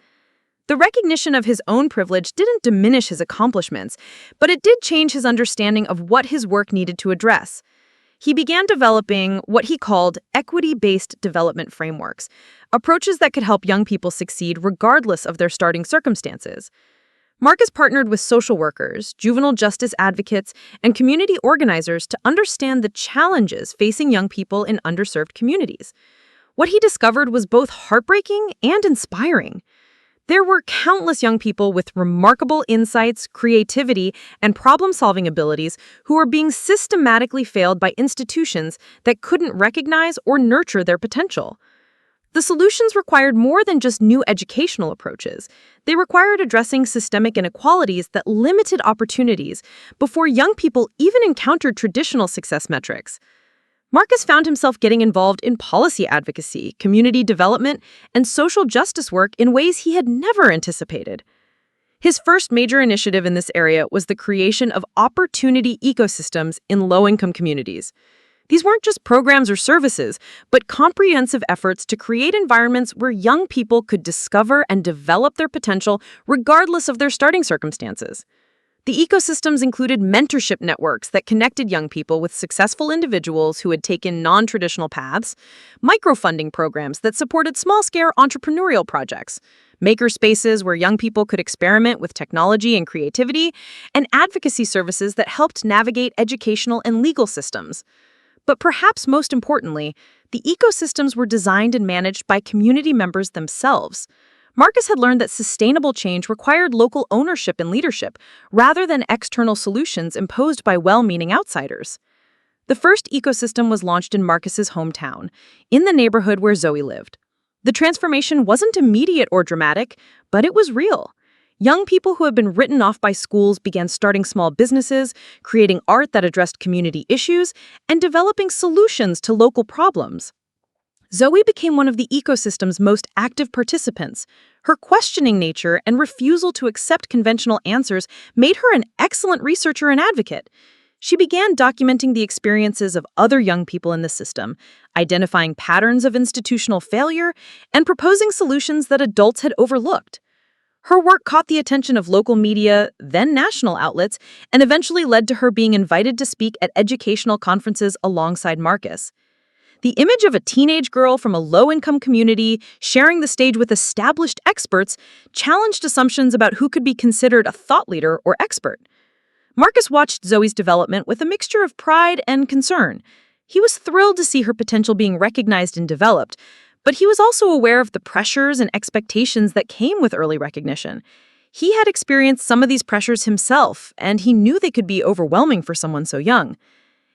The recognition of his own privilege didn't diminish his accomplishments, but it did change his understanding of what his work needed to address. He began developing what he called equity-based development frameworks, approaches that could help young people succeed regardless of their starting circumstances. Marcus partnered with social workers, juvenile justice advocates, and community organizers to understand the challenges facing young people in underserved communities. What he discovered was both heartbreaking and inspiring. There were countless young people with remarkable insights, creativity, and problem-solving abilities who were being systematically failed by institutions that couldn't recognize or nurture their potential. The solutions required more than just new educational approaches. They required addressing systemic inequalities that limited opportunities before young people even encountered traditional success metrics. Marcus found himself getting involved in policy advocacy, community development, and social justice work in ways he had never anticipated. His first major initiative in this area was the creation of opportunity ecosystems in low-income communities. These weren't just programs or services, but comprehensive efforts to create environments where young people could discover and develop their potential regardless of their starting circumstances. The ecosystems included mentorship networks that connected young people with successful individuals who had taken non-traditional paths, microfunding programs that supported small-scale entrepreneurial projects, maker spaces where young people could experiment with technology and creativity, and advocacy services that helped navigate educational and legal systems. But perhaps most importantly, the ecosystems were designed and managed by community members themselves. Marcus had learned that sustainable change required local ownership and leadership, rather than external solutions imposed by well-meaning outsiders. The first ecosystem was launched in Marcus's hometown, in the neighborhood where Zoe lived. The transformation wasn't immediate or dramatic, but it was real. Young people who had been written off by schools began starting small businesses, creating art that addressed community issues, and developing solutions to local problems. Zoe became one of the ecosystem's most active participants. Her questioning nature and refusal to accept conventional answers made her an excellent researcher and advocate. She began documenting the experiences of other young people in the system, identifying patterns of institutional failure, and proposing solutions that adults had overlooked. Her work caught the attention of local media, then national outlets, and eventually led to her being invited to speak at educational conferences alongside Marcus. The image of a teenage girl from a low-income community sharing the stage with established experts challenged assumptions about who could be considered a thought leader or expert. Marcus watched Zoe's development with a mixture of pride and concern. He was thrilled to see her potential being recognized and developed, but he was also aware of the pressures and expectations that came with early recognition. He had experienced some of these pressures himself, and he knew they could be overwhelming for someone so young.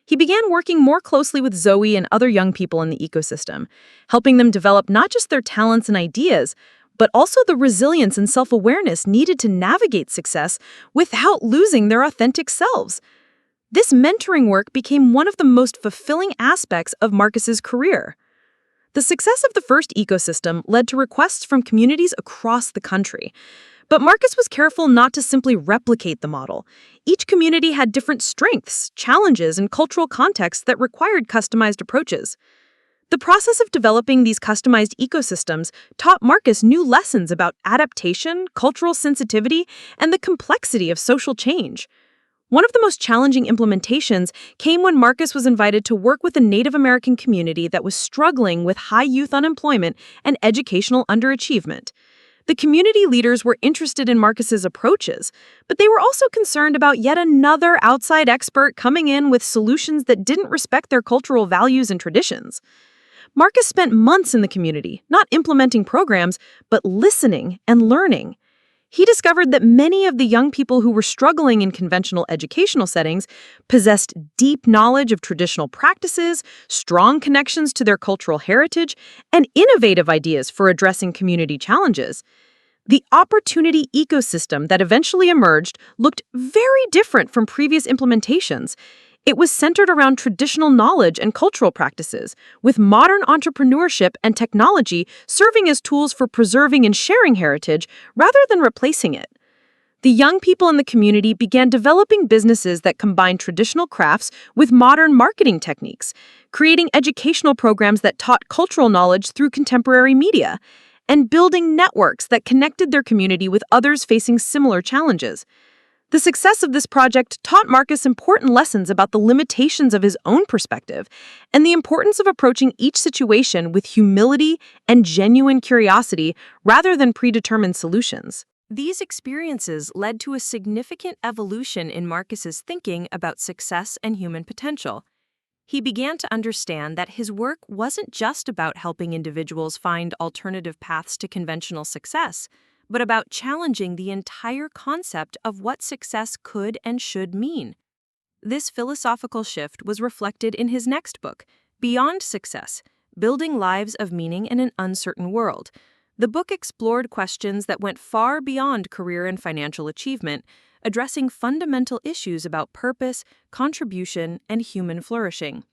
He began working more closely with Zoe and other young people in the ecosystem, helping them develop not just their talents and ideas, but also the resilience and self-awareness needed to navigate success without losing their authentic selves. This mentoring work became one of the most fulfilling aspects of Marcus's career. The success of the first ecosystem led to requests from communities across the country. But Marcus was careful not to simply replicate the model. Each community had different strengths, challenges, and cultural contexts that required customized approaches. The process of developing these customized ecosystems taught Marcus new lessons about adaptation, cultural sensitivity, and the complexity of social change. One of the most challenging implementations came when Marcus was invited to work with a Native American community that was struggling with high youth unemployment and educational underachievement. The community leaders were interested in Marcus's approaches, but they were also concerned about yet another outside expert coming in with solutions that didn't respect their cultural values and traditions. Marcus spent months in the community, not implementing programs, but listening and learning. He discovered that many of the young people who were struggling in conventional educational settings possessed deep knowledge of traditional practices, strong connections to their cultural heritage, and innovative ideas for addressing community challenges. The opportunity ecosystem that eventually emerged looked very different from previous implementations. It was centered around traditional knowledge and cultural practices, with modern entrepreneurship and technology serving as tools for preserving and sharing heritage rather than replacing it. The young people in the community began developing businesses that combined traditional crafts with modern marketing techniques, creating educational programs that taught cultural knowledge through contemporary media, and building networks that connected their community with others facing similar challenges. The success of this project taught Marcus important lessons about the limitations of his own perspective and the importance of approaching each situation with humility and genuine curiosity rather than predetermined solutions. These experiences led to a significant evolution in Marcus's thinking about success and human potential. He began to understand that his work wasn't just about helping individuals find alternative paths to conventional success, but about challenging the entire concept of what success could and should mean. This philosophical shift was reflected in his next book, Beyond Success: Building Lives of Meaning in an Uncertain World. The book explored questions that went far beyond career and financial achievement, addressing fundamental issues about purpose, contribution, and human flourishing.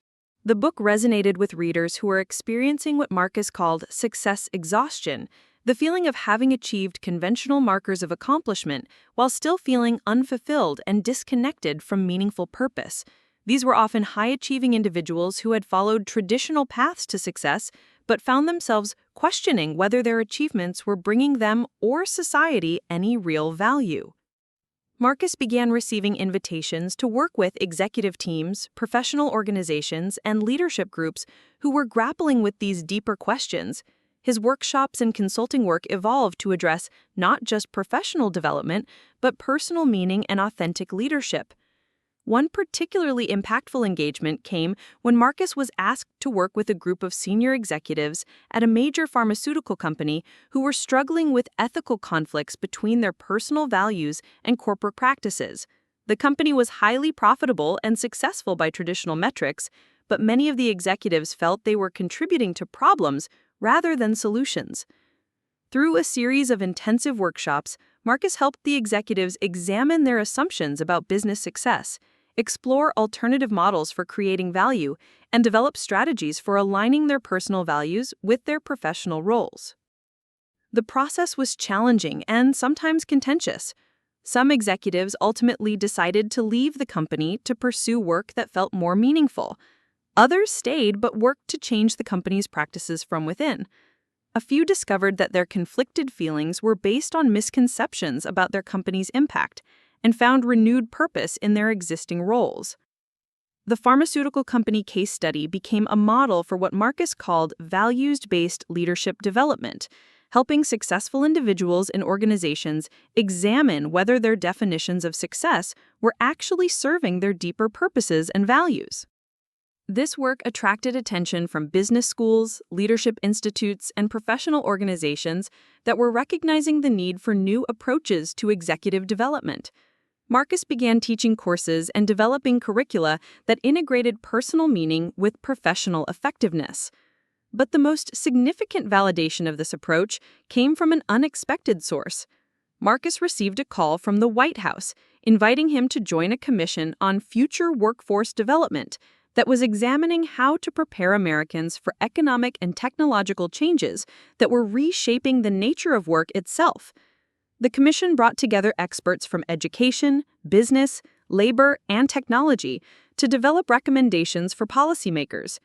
The book resonated with readers who were experiencing what Marcus called success exhaustion, the feeling of having achieved conventional markers of accomplishment while still feeling unfulfilled and disconnected from meaningful purpose. These were often high-achieving individuals who had followed traditional paths to success but found themselves questioning whether their achievements were bringing them or society any real value. Marcus began receiving invitations to work with executive teams, professional organizations, and leadership groups who were grappling with these deeper questions. His workshops and consulting work evolved to address not just professional development, but personal meaning and authentic leadership. One particularly impactful engagement came when Marcus was asked to work with a group of senior executives at a major pharmaceutical company who were struggling with ethical conflicts between their personal values and corporate practices. The company was highly profitable and successful by traditional metrics, but many of the executives felt they were contributing to problems rather than solutions. Through a series of intensive workshops, Marcus helped the executives examine their assumptions about business success, explore alternative models for creating value, and develop strategies for aligning their personal values with their professional roles. The process was challenging and sometimes contentious. Some executives ultimately decided to leave the company to pursue work that felt more meaningful. Others stayed but worked to change the company's practices from within. A few discovered that their conflicted feelings were based on misconceptions about their company's impact and found renewed purpose in their existing roles. The pharmaceutical company case study became a model for what Marcus called values-based leadership development, helping successful individuals and organizations examine whether their definitions of success were actually serving their deeper purposes and values. This work attracted attention from business schools, leadership institutes, and professional organizations that were recognizing the need for new approaches to executive development. Marcus began teaching courses and developing curricula that integrated personal meaning with professional effectiveness. But the most significant validation of this approach came from an unexpected source. Marcus received a call from the White House inviting him to join a commission on future workforce development that was examining how to prepare Americans for economic and technological changes that were reshaping the nature of work itself. The commission brought together experts from education, business, labor, and technology to develop recommendations for policymakers.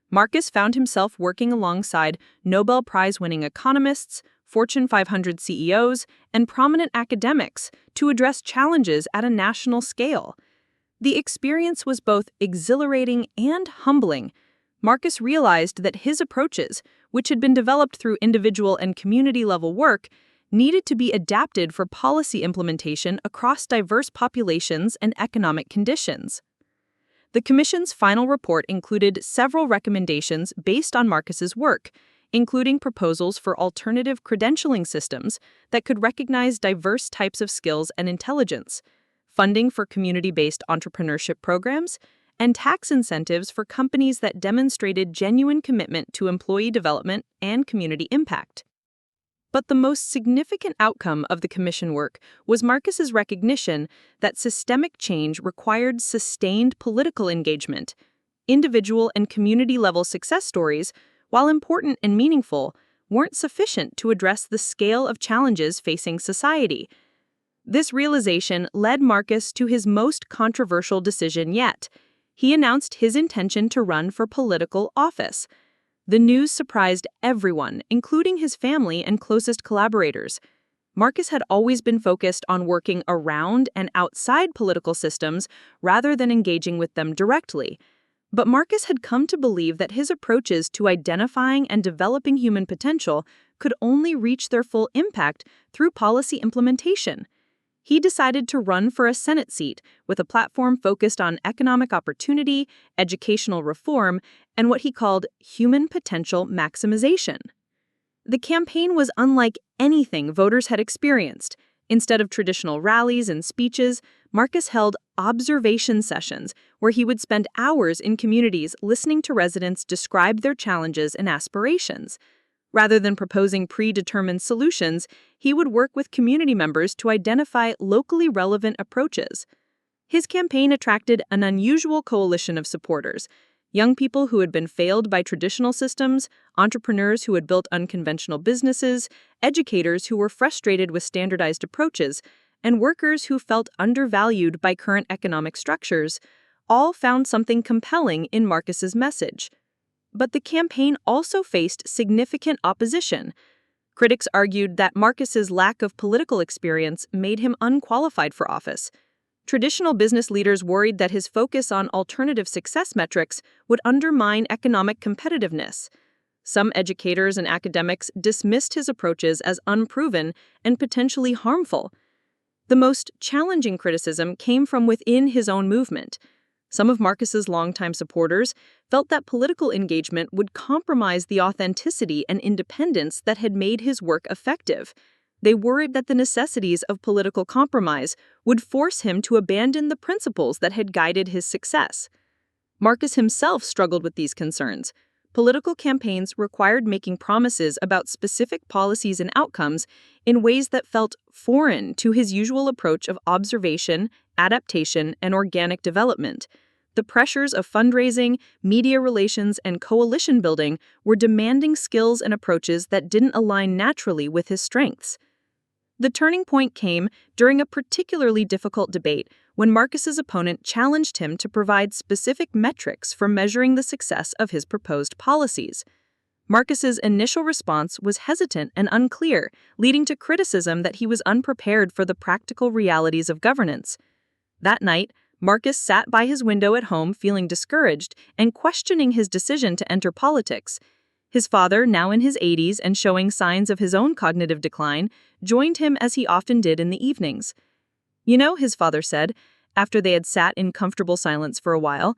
Marcus found himself working alongside Nobel Prize-winning economists, Fortune 500 CEOs, and prominent academics to address challenges at a national scale. The experience was both exhilarating and humbling. Marcus realized that his approaches, which had been developed through individual and community-level work, needed to be adapted for policy implementation across diverse populations and economic conditions. The Commission's final report included several recommendations based on Marcus's work, including proposals for alternative credentialing systems that could recognize diverse types of skills and intelligence, funding for community-based entrepreneurship programs, and tax incentives for companies that demonstrated genuine commitment to employee development and community impact. But the most significant outcome of the commission work was Marcus's recognition that systemic change required sustained political engagement. Individual and community-level success stories, while important and meaningful, weren't sufficient to address the scale of challenges facing society. This realization led Marcus to his most controversial decision yet. He announced his intention to run for political office. The news surprised everyone, including his family and closest collaborators. Marcus had always been focused on working around and outside political systems rather than engaging with them directly. But Marcus had come to believe that his approaches to identifying and developing human potential could only reach their full impact through policy implementation. He decided to run for a Senate seat with a platform focused on economic opportunity, educational reform, and what he called human potential maximization. The campaign was unlike anything voters had experienced. Instead of traditional rallies and speeches, Marcus held observation sessions where he would spend hours in communities listening to residents describe their challenges and aspirations. Rather than proposing predetermined solutions, he would work with community members to identify locally relevant approaches. His campaign attracted an unusual coalition of supporters: young people who had been failed by traditional systems, entrepreneurs who had built unconventional businesses, educators who were frustrated with standardized approaches, and workers who felt undervalued by current economic structures. All found something compelling in Marcus's message. But the campaign also faced significant opposition. Critics argued that Marcus's lack of political experience made him unqualified for office. Traditional business leaders worried that his focus on alternative success metrics would undermine economic competitiveness. Some educators and academics dismissed his approaches as unproven and potentially harmful. The most challenging criticism came from within his own movement. Some of Marcus's longtime supporters felt that political engagement would compromise the authenticity and independence that had made his work effective. They worried that the necessities of political compromise would force him to abandon the principles that had guided his success. Marcus himself struggled with these concerns. Political campaigns required making promises about specific policies and outcomes in ways that felt foreign to his usual approach of observation, adaptation, and organic development. The pressures of fundraising, media relations, and coalition building were demanding skills and approaches that didn't align naturally with his strengths. The turning point came during a particularly difficult debate when Marcus's opponent challenged him to provide specific metrics for measuring the success of his proposed policies. Marcus's initial response was hesitant and unclear, leading to criticism that he was unprepared for the practical realities of governance. That night, Marcus sat by his window at home feeling discouraged and questioning his decision to enter politics. His father, now in his 80s and showing signs of his own cognitive decline, joined him as he often did in the evenings. "You know," his father said, after they had sat in comfortable silence for a while,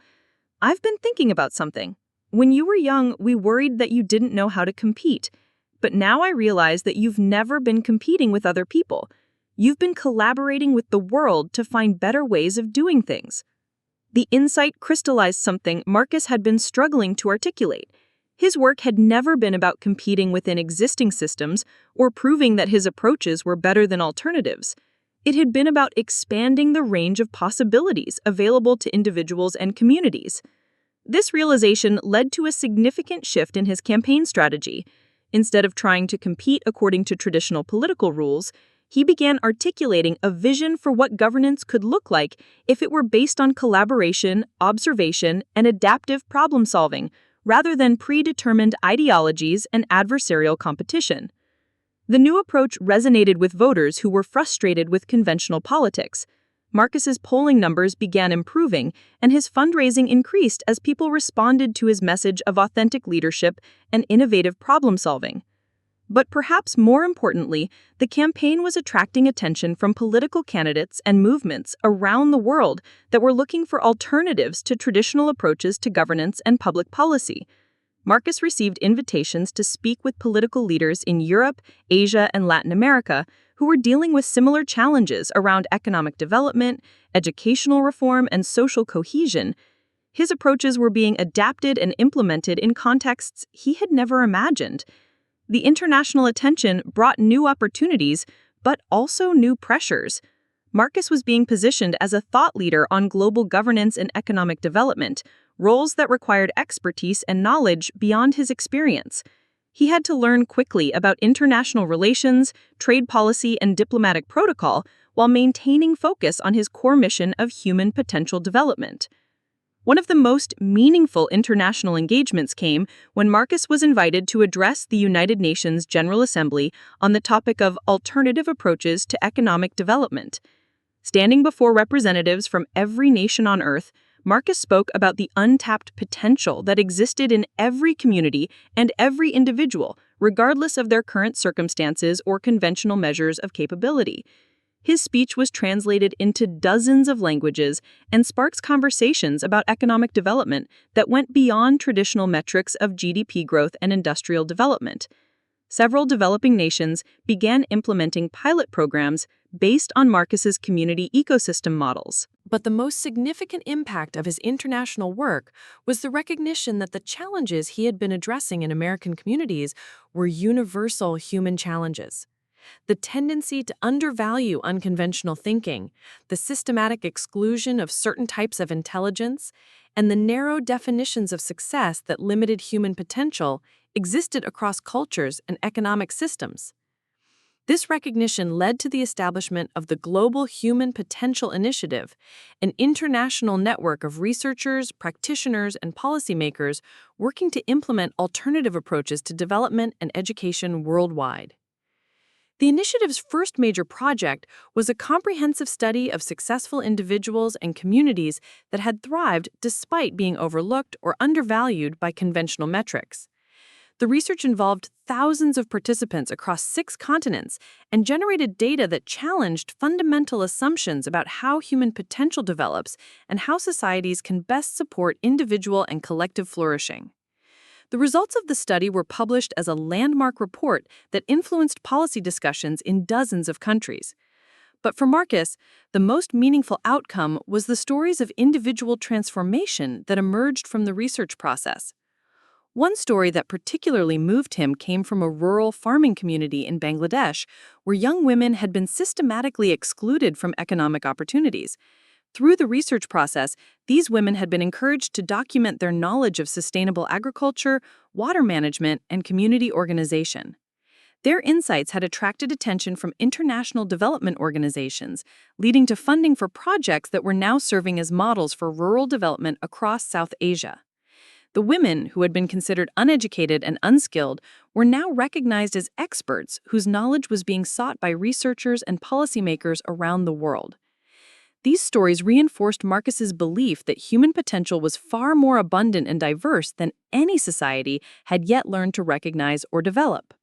"I've been thinking about something. When you were young, we worried that you didn't know how to compete. But now I realize that you've never been competing with other people. You've been collaborating with the world to find better ways of doing things." The insight crystallized something Marcus had been struggling to articulate. His work had never been about competing within existing systems or proving that his approaches were better than alternatives. It had been about expanding the range of possibilities available to individuals and communities. This realization led to a significant shift in his campaign strategy. Instead of trying to compete according to traditional political rules, he began articulating a vision for what governance could look like if it were based on collaboration, observation, and adaptive problem-solving, rather than predetermined ideologies and adversarial competition. The new approach resonated with voters who were frustrated with conventional politics. Marcus's polling numbers began improving, and his fundraising increased as people responded to his message of authentic leadership and innovative problem-solving. But perhaps more importantly, the campaign was attracting attention from political candidates and movements around the world that were looking for alternatives to traditional approaches to governance and public policy. Marcus received invitations to speak with political leaders in Europe, Asia, and Latin America who were dealing with similar challenges around economic development, educational reform, and social cohesion. His approaches were being adapted and implemented in contexts he had never imagined. The international attention brought new opportunities, but also new pressures. Marcus was being positioned as a thought leader on global governance and economic development, roles that required expertise and knowledge beyond his experience. He had to learn quickly about international relations, trade policy, and diplomatic protocol while maintaining focus on his core mission of human potential development. One of the most meaningful international engagements came when Marcus was invited to address the United Nations General Assembly on the topic of alternative approaches to economic development. Standing before representatives from every nation on Earth, Marcus spoke about the untapped potential that existed in every community and every individual, regardless of their current circumstances or conventional measures of capability. His speech was translated into dozens of languages and sparks conversations about economic development that went beyond traditional metrics of GDP growth and industrial development. Several developing nations began implementing pilot programs based on Marcus's community ecosystem models. But the most significant impact of his international work was the recognition that the challenges he had been addressing in American communities were universal human challenges. The tendency to undervalue unconventional thinking, the systematic exclusion of certain types of intelligence, and the narrow definitions of success that limited human potential existed across cultures and economic systems. This recognition led to the establishment of the Global Human Potential Initiative, an international network of researchers, practitioners, and policymakers working to implement alternative approaches to development and education worldwide. The initiative's first major project was a comprehensive study of successful individuals and communities that had thrived despite being overlooked or undervalued by conventional metrics. The research involved thousands of participants across 6 continents and generated data that challenged fundamental assumptions about how human potential develops and how societies can best support individual and collective flourishing. The results of the study were published as a landmark report that influenced policy discussions in dozens of countries. But for Marcus, the most meaningful outcome was the stories of individual transformation that emerged from the research process. One story that particularly moved him came from a rural farming community in Bangladesh, where young women had been systematically excluded from economic opportunities. Through the research process, these women had been encouraged to document their knowledge of sustainable agriculture, water management, and community organization. Their insights had attracted attention from international development organizations, leading to funding for projects that were now serving as models for rural development across South Asia. The women, who had been considered uneducated and unskilled, were now recognized as experts whose knowledge was being sought by researchers and policymakers around the world. These stories reinforced Marcus's belief that human potential was far more abundant and diverse than any society had yet learned to recognize or develop.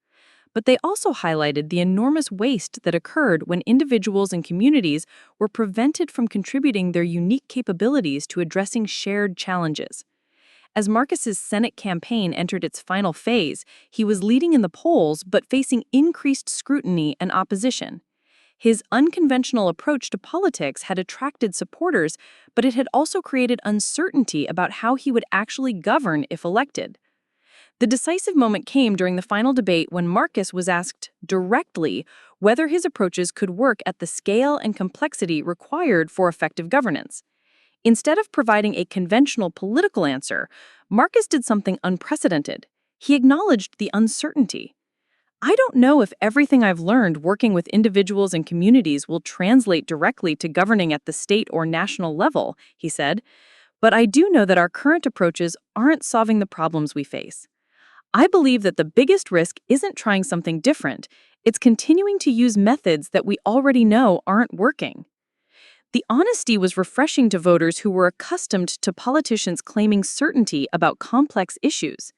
But they also highlighted the enormous waste that occurred when individuals and communities were prevented from contributing their unique capabilities to addressing shared challenges. As Marcus's Senate campaign entered its final phase, he was leading in the polls but facing increased scrutiny and opposition. His unconventional approach to politics had attracted supporters, but it had also created uncertainty about how he would actually govern if elected. The decisive moment came during the final debate when Marcus was asked directly whether his approaches could work at the scale and complexity required for effective governance. Instead of providing a conventional political answer, Marcus did something unprecedented. He acknowledged the uncertainty. "I don't know if everything I've learned working with individuals and communities will translate directly to governing at the state or national level," he said, "but I do know that our current approaches aren't solving the problems we face. I believe that the biggest risk isn't trying something different, it's continuing to use methods that we already know aren't working." The honesty was refreshing to voters who were accustomed to politicians claiming certainty about complex issues.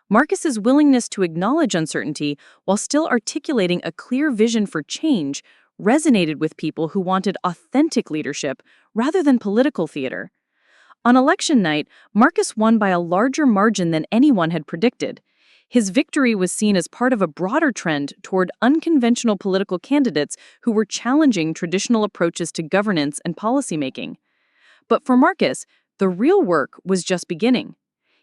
Marcus's willingness to acknowledge uncertainty while still articulating a clear vision for change resonated with people who wanted authentic leadership rather than political theater. On election night, Marcus won by a larger margin than anyone had predicted. His victory was seen as part of a broader trend toward unconventional political candidates who were challenging traditional approaches to governance and policymaking. But for Marcus, the real work was just beginning.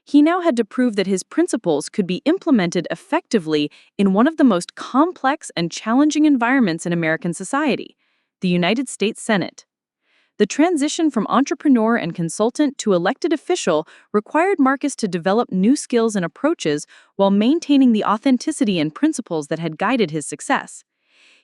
He now had to prove that his principles could be implemented effectively in one of the most complex and challenging environments in American society, the United States Senate. The transition from entrepreneur and consultant to elected official required Marcus to develop new skills and approaches while maintaining the authenticity and principles that had guided his success.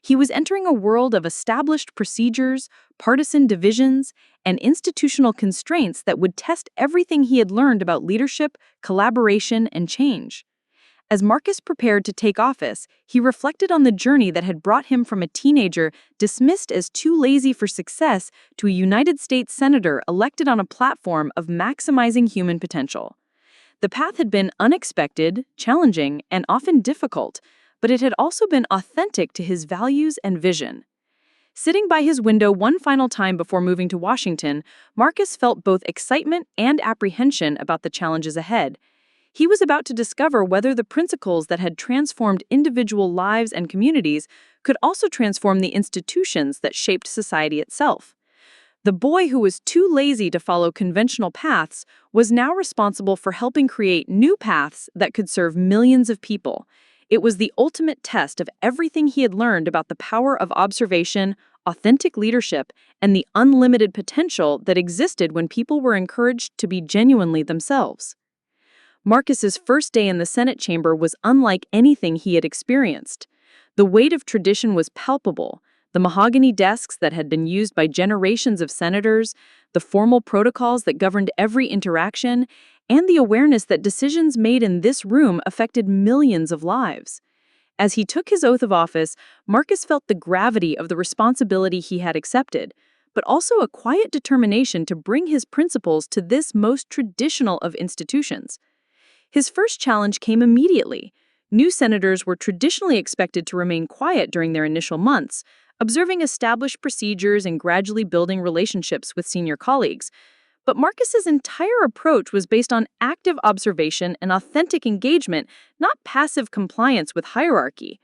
He was entering a world of established procedures, partisan divisions, and institutional constraints that would test everything he had learned about leadership, collaboration, and change. As Marcus prepared to take office, he reflected on the journey that had brought him from a teenager dismissed as too lazy for success to a United States senator elected on a platform of maximizing human potential. The path had been unexpected, challenging, and often difficult, but it had also been authentic to his values and vision. Sitting by his window one final time before moving to Washington, Marcus felt both excitement and apprehension about the challenges ahead. He was about to discover whether the principles that had transformed individual lives and communities could also transform the institutions that shaped society itself. The boy who was too lazy to follow conventional paths was now responsible for helping create new paths that could serve millions of people. It was the ultimate test of everything he had learned about the power of observation, authentic leadership, and the unlimited potential that existed when people were encouraged to be genuinely themselves. Marcus's first day in the Senate chamber was unlike anything he had experienced. The weight of tradition was palpable. The mahogany desks that had been used by generations of senators, the formal protocols that governed every interaction, and the awareness that decisions made in this room affected millions of lives. As he took his oath of office, Marcus felt the gravity of the responsibility he had accepted, but also a quiet determination to bring his principles to this most traditional of institutions. His first challenge came immediately. New senators were traditionally expected to remain quiet during their initial months, observing established procedures and gradually building relationships with senior colleagues. But Marcus's entire approach was based on active observation and authentic engagement, not passive compliance with hierarchy.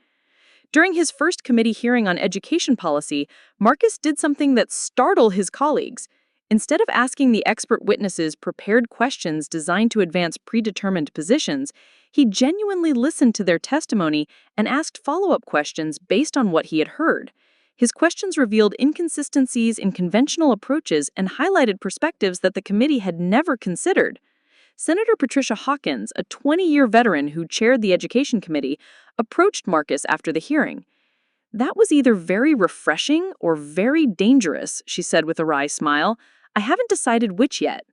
During his first committee hearing on education policy, Marcus did something that startled his colleagues. Instead of asking the expert witnesses prepared questions designed to advance predetermined positions, he genuinely listened to their testimony and asked follow-up questions based on what he had heard. His questions revealed inconsistencies in conventional approaches and highlighted perspectives that the committee had never considered. Senator Patricia Hawkins, a 20-year veteran who chaired the Education Committee, approached Marcus after the hearing. "That was either very refreshing or very dangerous," she said with a wry smile. "I haven't decided which yet."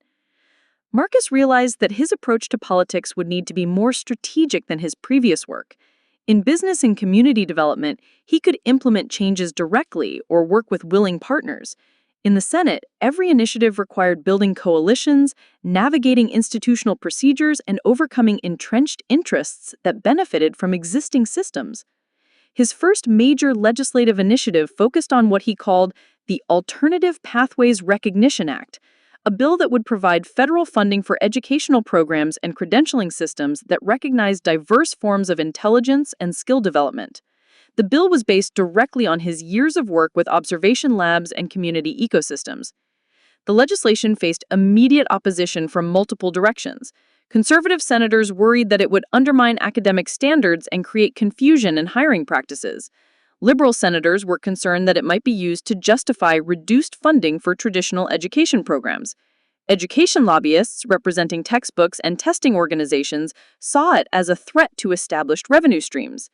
Marcus realized that his approach to politics would need to be more strategic than his previous work. In business and community development, he could implement changes directly or work with willing partners. In the Senate, every initiative required building coalitions, navigating institutional procedures, and overcoming entrenched interests that benefited from existing systems. His first major legislative initiative focused on what he called the Alternative Pathways Recognition Act, a bill that would provide federal funding for educational programs and credentialing systems that recognize diverse forms of intelligence and skill development. The bill was based directly on his years of work with observation labs and community ecosystems. The legislation faced immediate opposition from multiple directions. Conservative senators worried that it would undermine academic standards and create confusion in hiring practices. Liberal senators were concerned that it might be used to justify reduced funding for traditional education programs. Education lobbyists, representing textbooks and testing organizations, saw it as a threat to established revenue streams.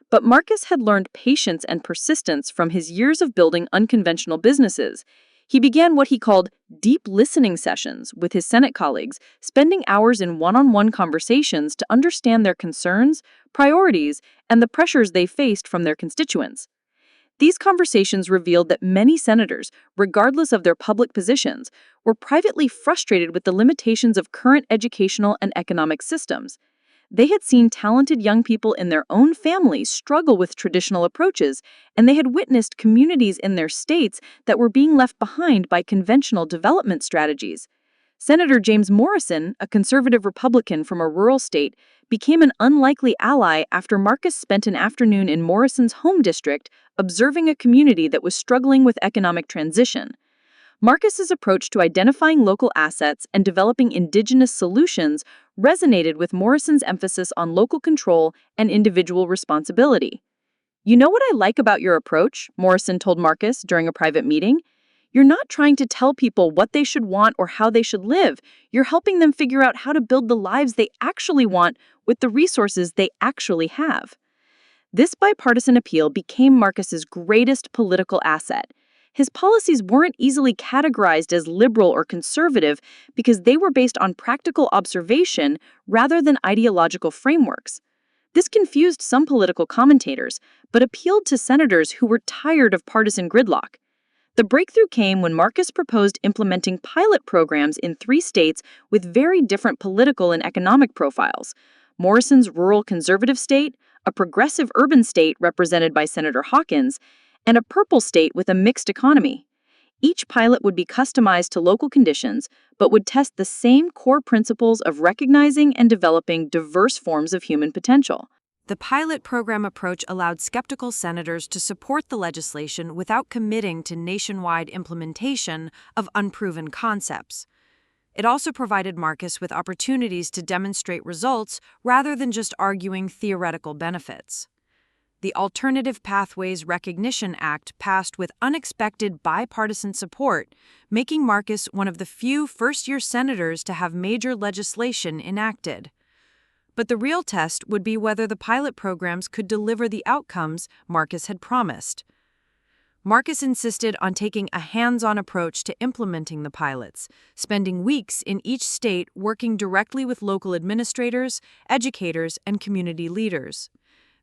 But Marcus had learned patience and persistence from his years of building unconventional businesses. He began what he called deep listening sessions with his Senate colleagues, spending hours in one-on-one conversations to understand their concerns, priorities, and the pressures they faced from their constituents. These conversations revealed that many senators, regardless of their public positions, were privately frustrated with the limitations of current educational and economic systems. They had seen talented young people in their own families struggle with traditional approaches, and they had witnessed communities in their states that were being left behind by conventional development strategies. Senator James Morrison, a conservative Republican from a rural state, became an unlikely ally after Marcus spent an afternoon in Morrison's home district observing a community that was struggling with economic transition. Marcus's approach to identifying local assets and developing indigenous solutions resonated with Morrison's emphasis on local control and individual responsibility. "You know what I like about your approach?" Morrison told Marcus during a private meeting. "You're not trying to tell people what they should want or how they should live. You're helping them figure out how to build the lives they actually want with the resources they actually have." This bipartisan appeal became Marcus's greatest political asset. His policies weren't easily categorized as liberal or conservative because they were based on practical observation rather than ideological frameworks. This confused some political commentators, but appealed to senators who were tired of partisan gridlock. The breakthrough came when Marcus proposed implementing pilot programs in 3 states with very different political and economic profiles: Morrison's rural conservative state, a progressive urban state represented by Senator Hawkins, and a purple state with a mixed economy. Each pilot would be customized to local conditions, but would test the same core principles of recognizing and developing diverse forms of human potential. The pilot program approach allowed skeptical senators to support the legislation without committing to nationwide implementation of unproven concepts. It also provided Marcus with opportunities to demonstrate results rather than just arguing theoretical benefits. The Alternative Pathways Recognition Act passed with unexpected bipartisan support, making Marcus one of the few first-year senators to have major legislation enacted. But the real test would be whether the pilot programs could deliver the outcomes Marcus had promised. Marcus insisted on taking a hands-on approach to implementing the pilots, spending weeks in each state working directly with local administrators, educators, and community leaders.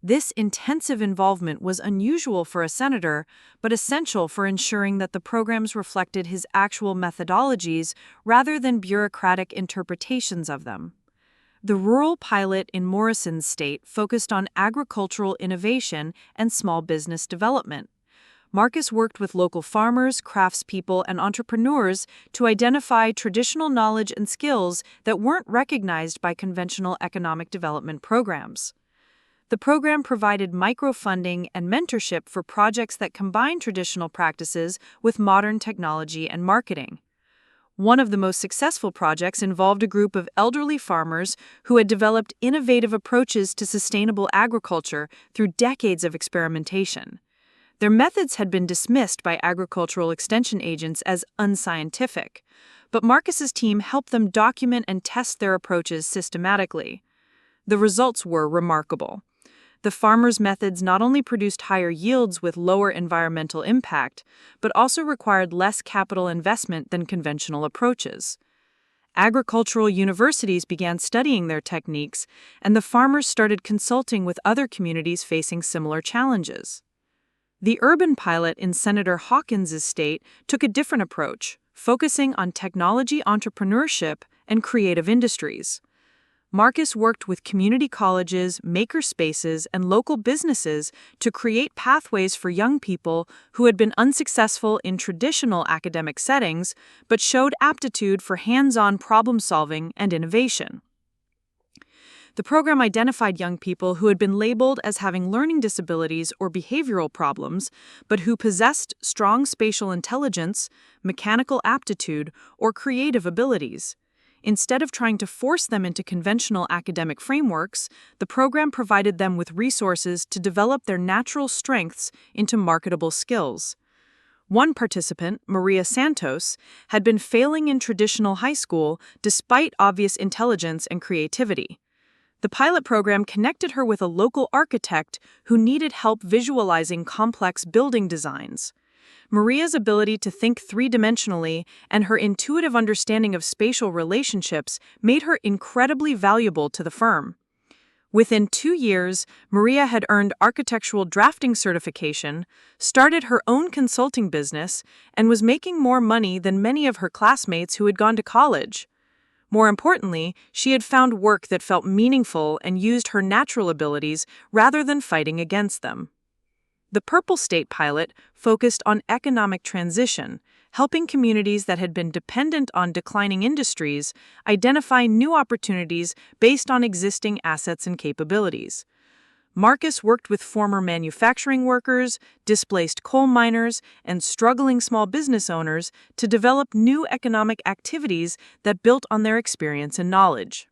This intensive involvement was unusual for a senator, but essential for ensuring that the programs reflected his actual methodologies rather than bureaucratic interpretations of them. The rural pilot in Morrison's state focused on agricultural innovation and small business development. Marcus worked with local farmers, craftspeople, and entrepreneurs to identify traditional knowledge and skills that weren't recognized by conventional economic development programs. The program provided microfunding and mentorship for projects that combine traditional practices with modern technology and marketing. One of the most successful projects involved a group of elderly farmers who had developed innovative approaches to sustainable agriculture through decades of experimentation. Their methods had been dismissed by agricultural extension agents as unscientific, but Marcus's team helped them document and test their approaches systematically. The results were remarkable. The farmers' methods not only produced higher yields with lower environmental impact, but also required less capital investment than conventional approaches. Agricultural universities began studying their techniques, and the farmers started consulting with other communities facing similar challenges. The urban pilot in Senator Hawkins' state took a different approach, focusing on technology entrepreneurship and creative industries. Marcus worked with community colleges, maker spaces, and local businesses to create pathways for young people who had been unsuccessful in traditional academic settings but showed aptitude for hands-on problem-solving and innovation. The program identified young people who had been labeled as having learning disabilities or behavioral problems, but who possessed strong spatial intelligence, mechanical aptitude, or creative abilities. Instead of trying to force them into conventional academic frameworks, the program provided them with resources to develop their natural strengths into marketable skills. One participant, Maria Santos, had been failing in traditional high school despite obvious intelligence and creativity. The pilot program connected her with a local architect who needed help visualizing complex building designs. Maria's ability to think three-dimensionally and her intuitive understanding of spatial relationships made her incredibly valuable to the firm. Within 2 years, Maria had earned architectural drafting certification, started her own consulting business, and was making more money than many of her classmates who had gone to college. More importantly, she had found work that felt meaningful and used her natural abilities rather than fighting against them. The Purple State pilot focused on economic transition, helping communities that had been dependent on declining industries identify new opportunities based on existing assets and capabilities. Marcus worked with former manufacturing workers, displaced coal miners, and struggling small business owners to develop new economic activities that built on their experience and knowledge.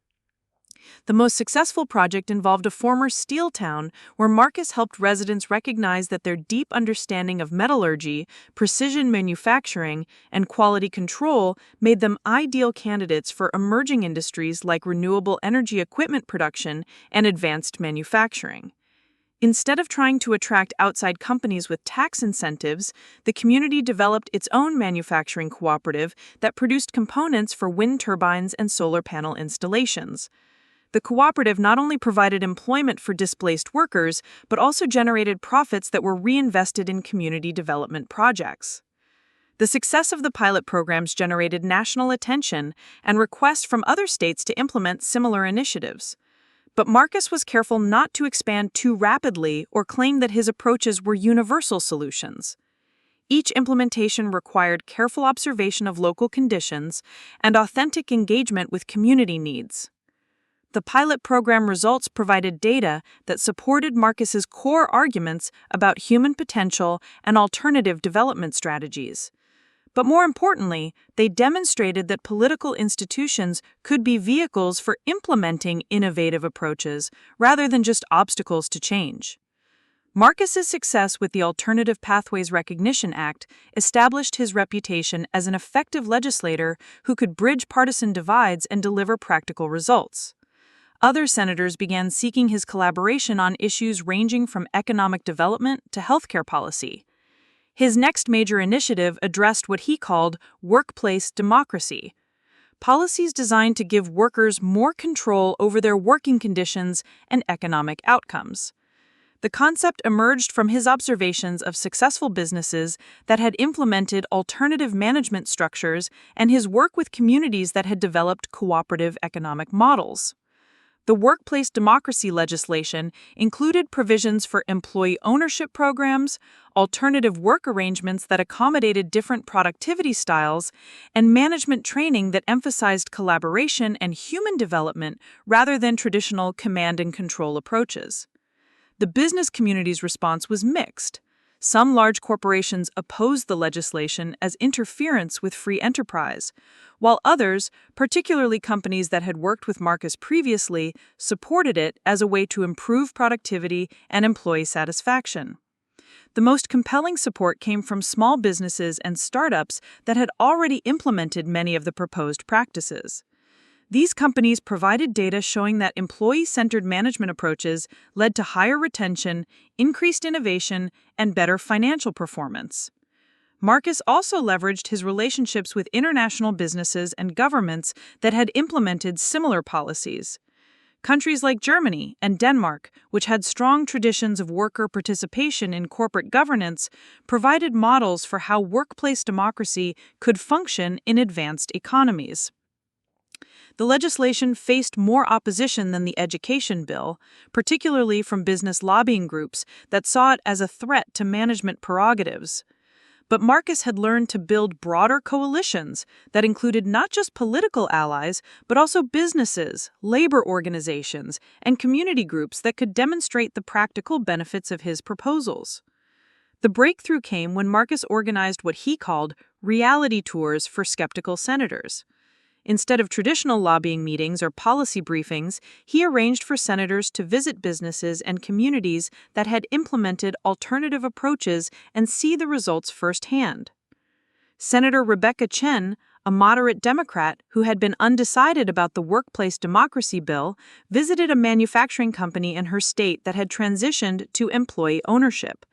The most successful project involved a former steel town where Marcus helped residents recognize that their deep understanding of metallurgy, precision manufacturing, and quality control made them ideal candidates for emerging industries like renewable energy equipment production and advanced manufacturing. Instead of trying to attract outside companies with tax incentives, the community developed its own manufacturing cooperative that produced components for wind turbines and solar panel installations. The cooperative not only provided employment for displaced workers, but also generated profits that were reinvested in community development projects. The success of the pilot programs generated national attention and requests from other states to implement similar initiatives. But Marcus was careful not to expand too rapidly or claim that his approaches were universal solutions. Each implementation required careful observation of local conditions and authentic engagement with community needs. The pilot program results provided data that supported Marcus's core arguments about human potential and alternative development strategies. But more importantly, they demonstrated that political institutions could be vehicles for implementing innovative approaches rather than just obstacles to change. Marcus's success with the Alternative Pathways Recognition Act established his reputation as an effective legislator who could bridge partisan divides and deliver practical results. Other senators began seeking his collaboration on issues ranging from economic development to healthcare policy. His next major initiative addressed what he called workplace democracy, policies designed to give workers more control over their working conditions and economic outcomes. The concept emerged from his observations of successful businesses that had implemented alternative management structures and his work with communities that had developed cooperative economic models. The workplace democracy legislation included provisions for employee ownership programs, alternative work arrangements that accommodated different productivity styles, and management training that emphasized collaboration and human development rather than traditional command and control approaches. The business community's response was mixed. Some large corporations opposed the legislation as interference with free enterprise, while others, particularly companies that had worked with Marcus previously, supported it as a way to improve productivity and employee satisfaction. The most compelling support came from small businesses and startups that had already implemented many of the proposed practices. These companies provided data showing that employee-centered management approaches led to higher retention, increased innovation, and better financial performance. Marcus also leveraged his relationships with international businesses and governments that had implemented similar policies. Countries like Germany and Denmark, which had strong traditions of worker participation in corporate governance, provided models for how workplace democracy could function in advanced economies. The legislation faced more opposition than the education bill, particularly from business lobbying groups that saw it as a threat to management prerogatives. But Marcus had learned to build broader coalitions that included not just political allies, but also businesses, labor organizations, and community groups that could demonstrate the practical benefits of his proposals. The breakthrough came when Marcus organized what he called reality tours for skeptical senators. Instead of traditional lobbying meetings or policy briefings, he arranged for senators to visit businesses and communities that had implemented alternative approaches and see the results firsthand. Senator Rebecca Chen, a moderate Democrat who had been undecided about the workplace democracy bill, visited a manufacturing company in her state that had transitioned to employee ownership.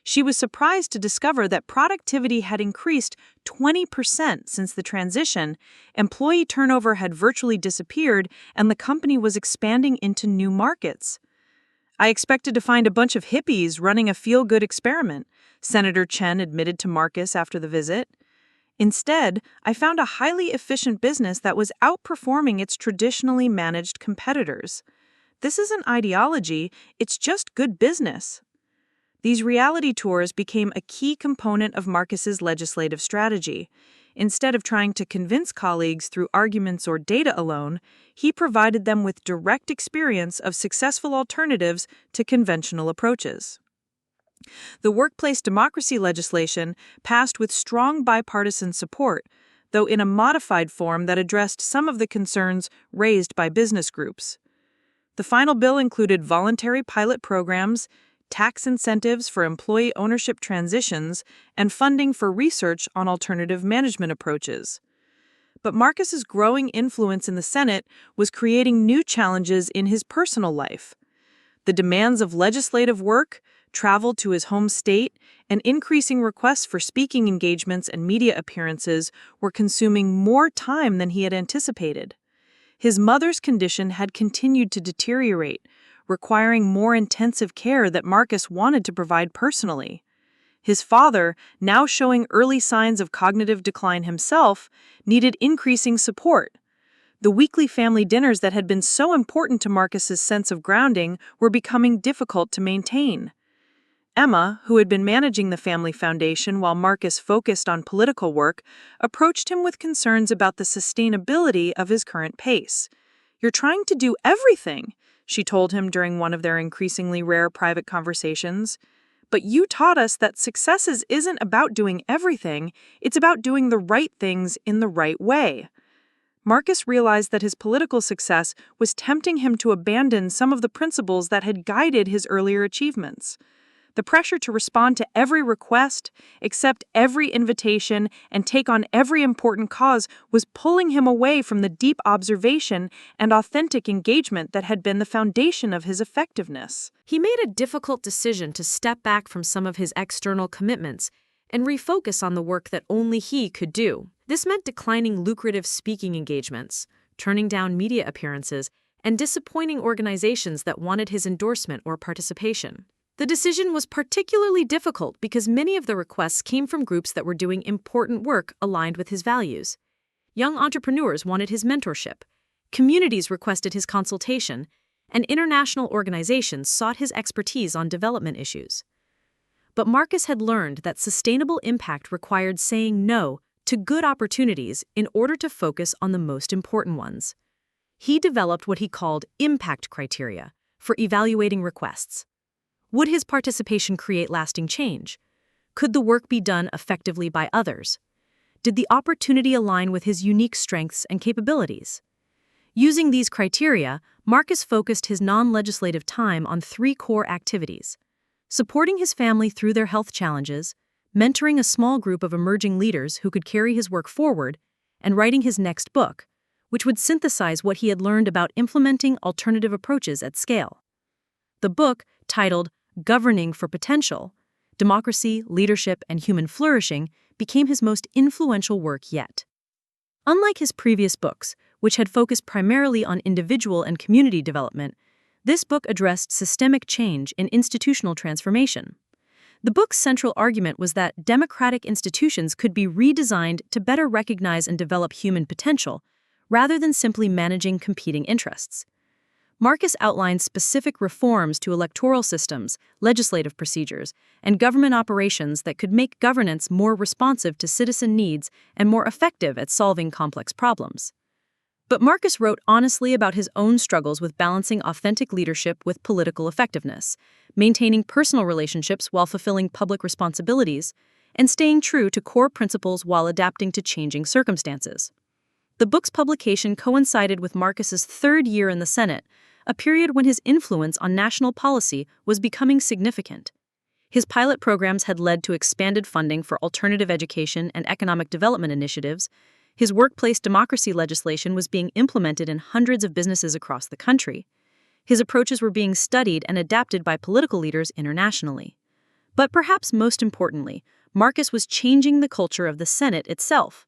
She was surprised to discover that productivity had increased 20% since the transition, employee turnover had virtually disappeared, and the company was expanding into new markets. "I expected to find a bunch of hippies running a feel-good experiment," Senator Chen admitted to Marcus after the visit. "Instead, I found a highly efficient business that was outperforming its traditionally managed competitors. This isn't ideology, it's just good business." These reality tours became a key component of Marcus's legislative strategy. Instead of trying to convince colleagues through arguments or data alone, he provided them with direct experience of successful alternatives to conventional approaches. The workplace democracy legislation passed with strong bipartisan support, though in a modified form that addressed some of the concerns raised by business groups. The final bill included voluntary pilot programs, tax incentives for employee ownership transitions, and funding for research on alternative management approaches. But Marcus's growing influence in the Senate was creating new challenges in his personal life. The demands of legislative work, travel to his home state, and increasing requests for speaking engagements and media appearances were consuming more time than he had anticipated. His mother's condition had continued to deteriorate, requiring more intensive care that Marcus wanted to provide personally. His father, now showing early signs of cognitive decline himself, needed increasing support. The weekly family dinners that had been so important to Marcus's sense of grounding were becoming difficult to maintain. Emma, who had been managing the family foundation while Marcus focused on political work, approached him with concerns about the sustainability of his current pace. "You're trying to do everything," she told him during one of their increasingly rare private conversations. "But you taught us that success isn't about doing everything, it's about doing the right things in the right way." Marcus realized that his political success was tempting him to abandon some of the principles that had guided his earlier achievements. The pressure to respond to every request, accept every invitation, and take on every important cause was pulling him away from the deep observation and authentic engagement that had been the foundation of his effectiveness. He made a difficult decision to step back from some of his external commitments and refocus on the work that only he could do. This meant declining lucrative speaking engagements, turning down media appearances, and disappointing organizations that wanted his endorsement or participation. The decision was particularly difficult because many of the requests came from groups that were doing important work aligned with his values. Young entrepreneurs wanted his mentorship, communities requested his consultation, and international organizations sought his expertise on development issues. But Marcus had learned that sustainable impact required saying no to good opportunities in order to focus on the most important ones. He developed what he called impact criteria for evaluating requests. Would his participation create lasting change? Could the work be done effectively by others? Did the opportunity align with his unique strengths and capabilities? Using these criteria, Marcus focused his non-legislative time on 3 core activities: supporting his family through their health challenges, mentoring a small group of emerging leaders who could carry his work forward, and writing his next book, which would synthesize what he had learned about implementing alternative approaches at scale. The book, titled Governing for Potential, Democracy, Leadership, and Human Flourishing, became his most influential work yet. Unlike his previous books, which had focused primarily on individual and community development, this book addressed systemic change in institutional transformation. The book's central argument was that democratic institutions could be redesigned to better recognize and develop human potential, rather than simply managing competing interests. Marcus outlined specific reforms to electoral systems, legislative procedures, and government operations that could make governance more responsive to citizen needs and more effective at solving complex problems. But Marcus wrote honestly about his own struggles with balancing authentic leadership with political effectiveness, maintaining personal relationships while fulfilling public responsibilities, and staying true to core principles while adapting to changing circumstances. The book's publication coincided with Marcus's 3rd year in the Senate, a period when his influence on national policy was becoming significant. His pilot programs had led to expanded funding for alternative education and economic development initiatives. His workplace democracy legislation was being implemented in hundreds of businesses across the country. His approaches were being studied and adapted by political leaders internationally. But perhaps most importantly, Marcus was changing the culture of the Senate itself.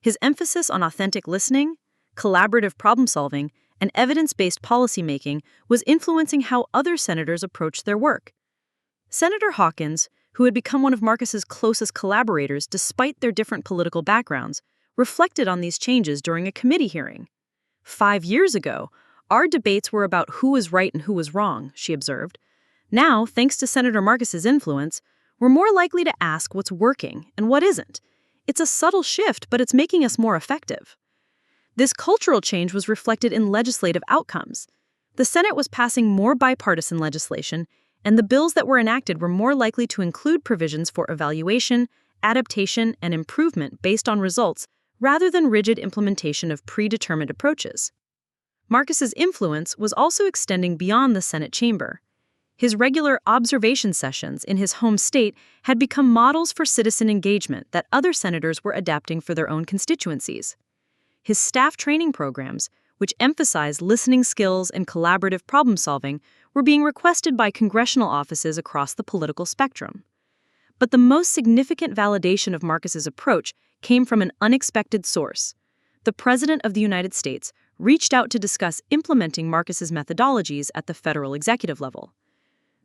His emphasis on authentic listening, collaborative problem-solving, and evidence-based policymaking was influencing how other senators approached their work. Senator Hawkins, who had become one of Marcus's closest collaborators despite their different political backgrounds, reflected on these changes during a committee hearing. 5 years ago, our debates were about who was right and who was wrong, she observed. Now, thanks to Senator Marcus's influence, we're more likely to ask what's working and what isn't. It's a subtle shift, but it's making us more effective. This cultural change was reflected in legislative outcomes. The Senate was passing more bipartisan legislation, and the bills that were enacted were more likely to include provisions for evaluation, adaptation, and improvement based on results rather than rigid implementation of predetermined approaches. Marcus's influence was also extending beyond the Senate chamber. His regular observation sessions in his home state had become models for citizen engagement that other senators were adapting for their own constituencies. His staff training programs, which emphasized listening skills and collaborative problem-solving, were being requested by congressional offices across the political spectrum. But the most significant validation of Marcus's approach came from an unexpected source. The President of the United States reached out to discuss implementing Marcus's methodologies at the federal executive level.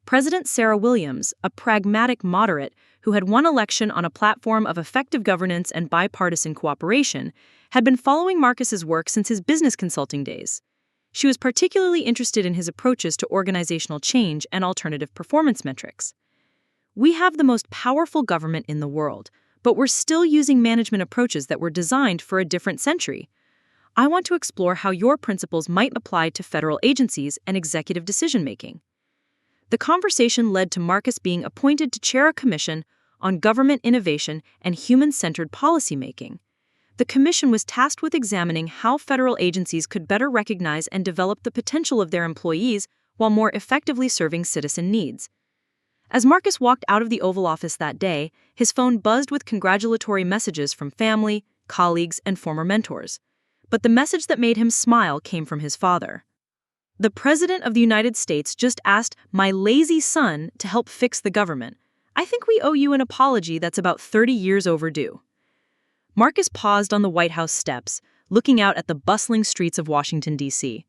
President Sarah Williams, a pragmatic moderate who had won election on a platform of effective governance and bipartisan cooperation, had been following Marcus's work since his business consulting days. She was particularly interested in his approaches to organizational change and alternative performance metrics. "We have the most powerful government in the world, but we're still using management approaches that were designed for a different century. I want to explore how your principles might apply to federal agencies and executive decision-making." The conversation led to Marcus being appointed to chair a commission on government innovation and human-centered policymaking. The commission was tasked with examining how federal agencies could better recognize and develop the potential of their employees while more effectively serving citizen needs. As Marcus walked out of the Oval Office that day, his phone buzzed with congratulatory messages from family, colleagues, and former mentors. But the message that made him smile came from his father. "The President of the United States just asked my lazy son to help fix the government. I think we owe you an apology that's about 30 years overdue." Marcus paused on the White House steps, looking out at the bustling streets of Washington, D.C.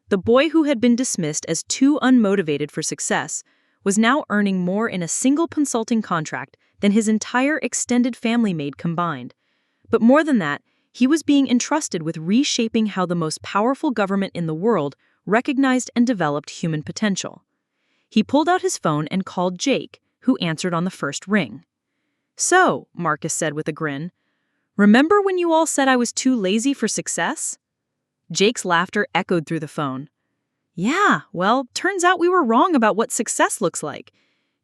The boy who had been dismissed as too unmotivated for success was now earning more in a single consulting contract than his entire extended family made combined. But more than that, he was being entrusted with reshaping how the most powerful government in the world recognized and developed human potential. He pulled out his phone and called Jake, who answered on the first ring. "So," Marcus said with a grin, "remember when you all said I was too lazy for success?" Jake's laughter echoed through the phone. "Yeah, well, turns out we were wrong about what success looks like.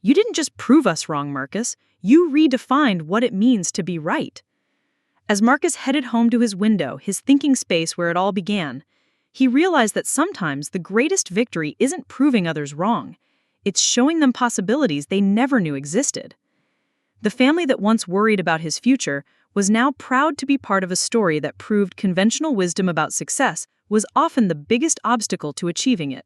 You didn't just prove us wrong, Marcus. You redefined what it means to be right." As Marcus headed home to his window, his thinking space where it all began, he realized that sometimes the greatest victory isn't proving others wrong. It's showing them possibilities they never knew existed. The family that once worried about his future was now proud to be part of a story that proved conventional wisdom about success was often the biggest obstacle to achieving it.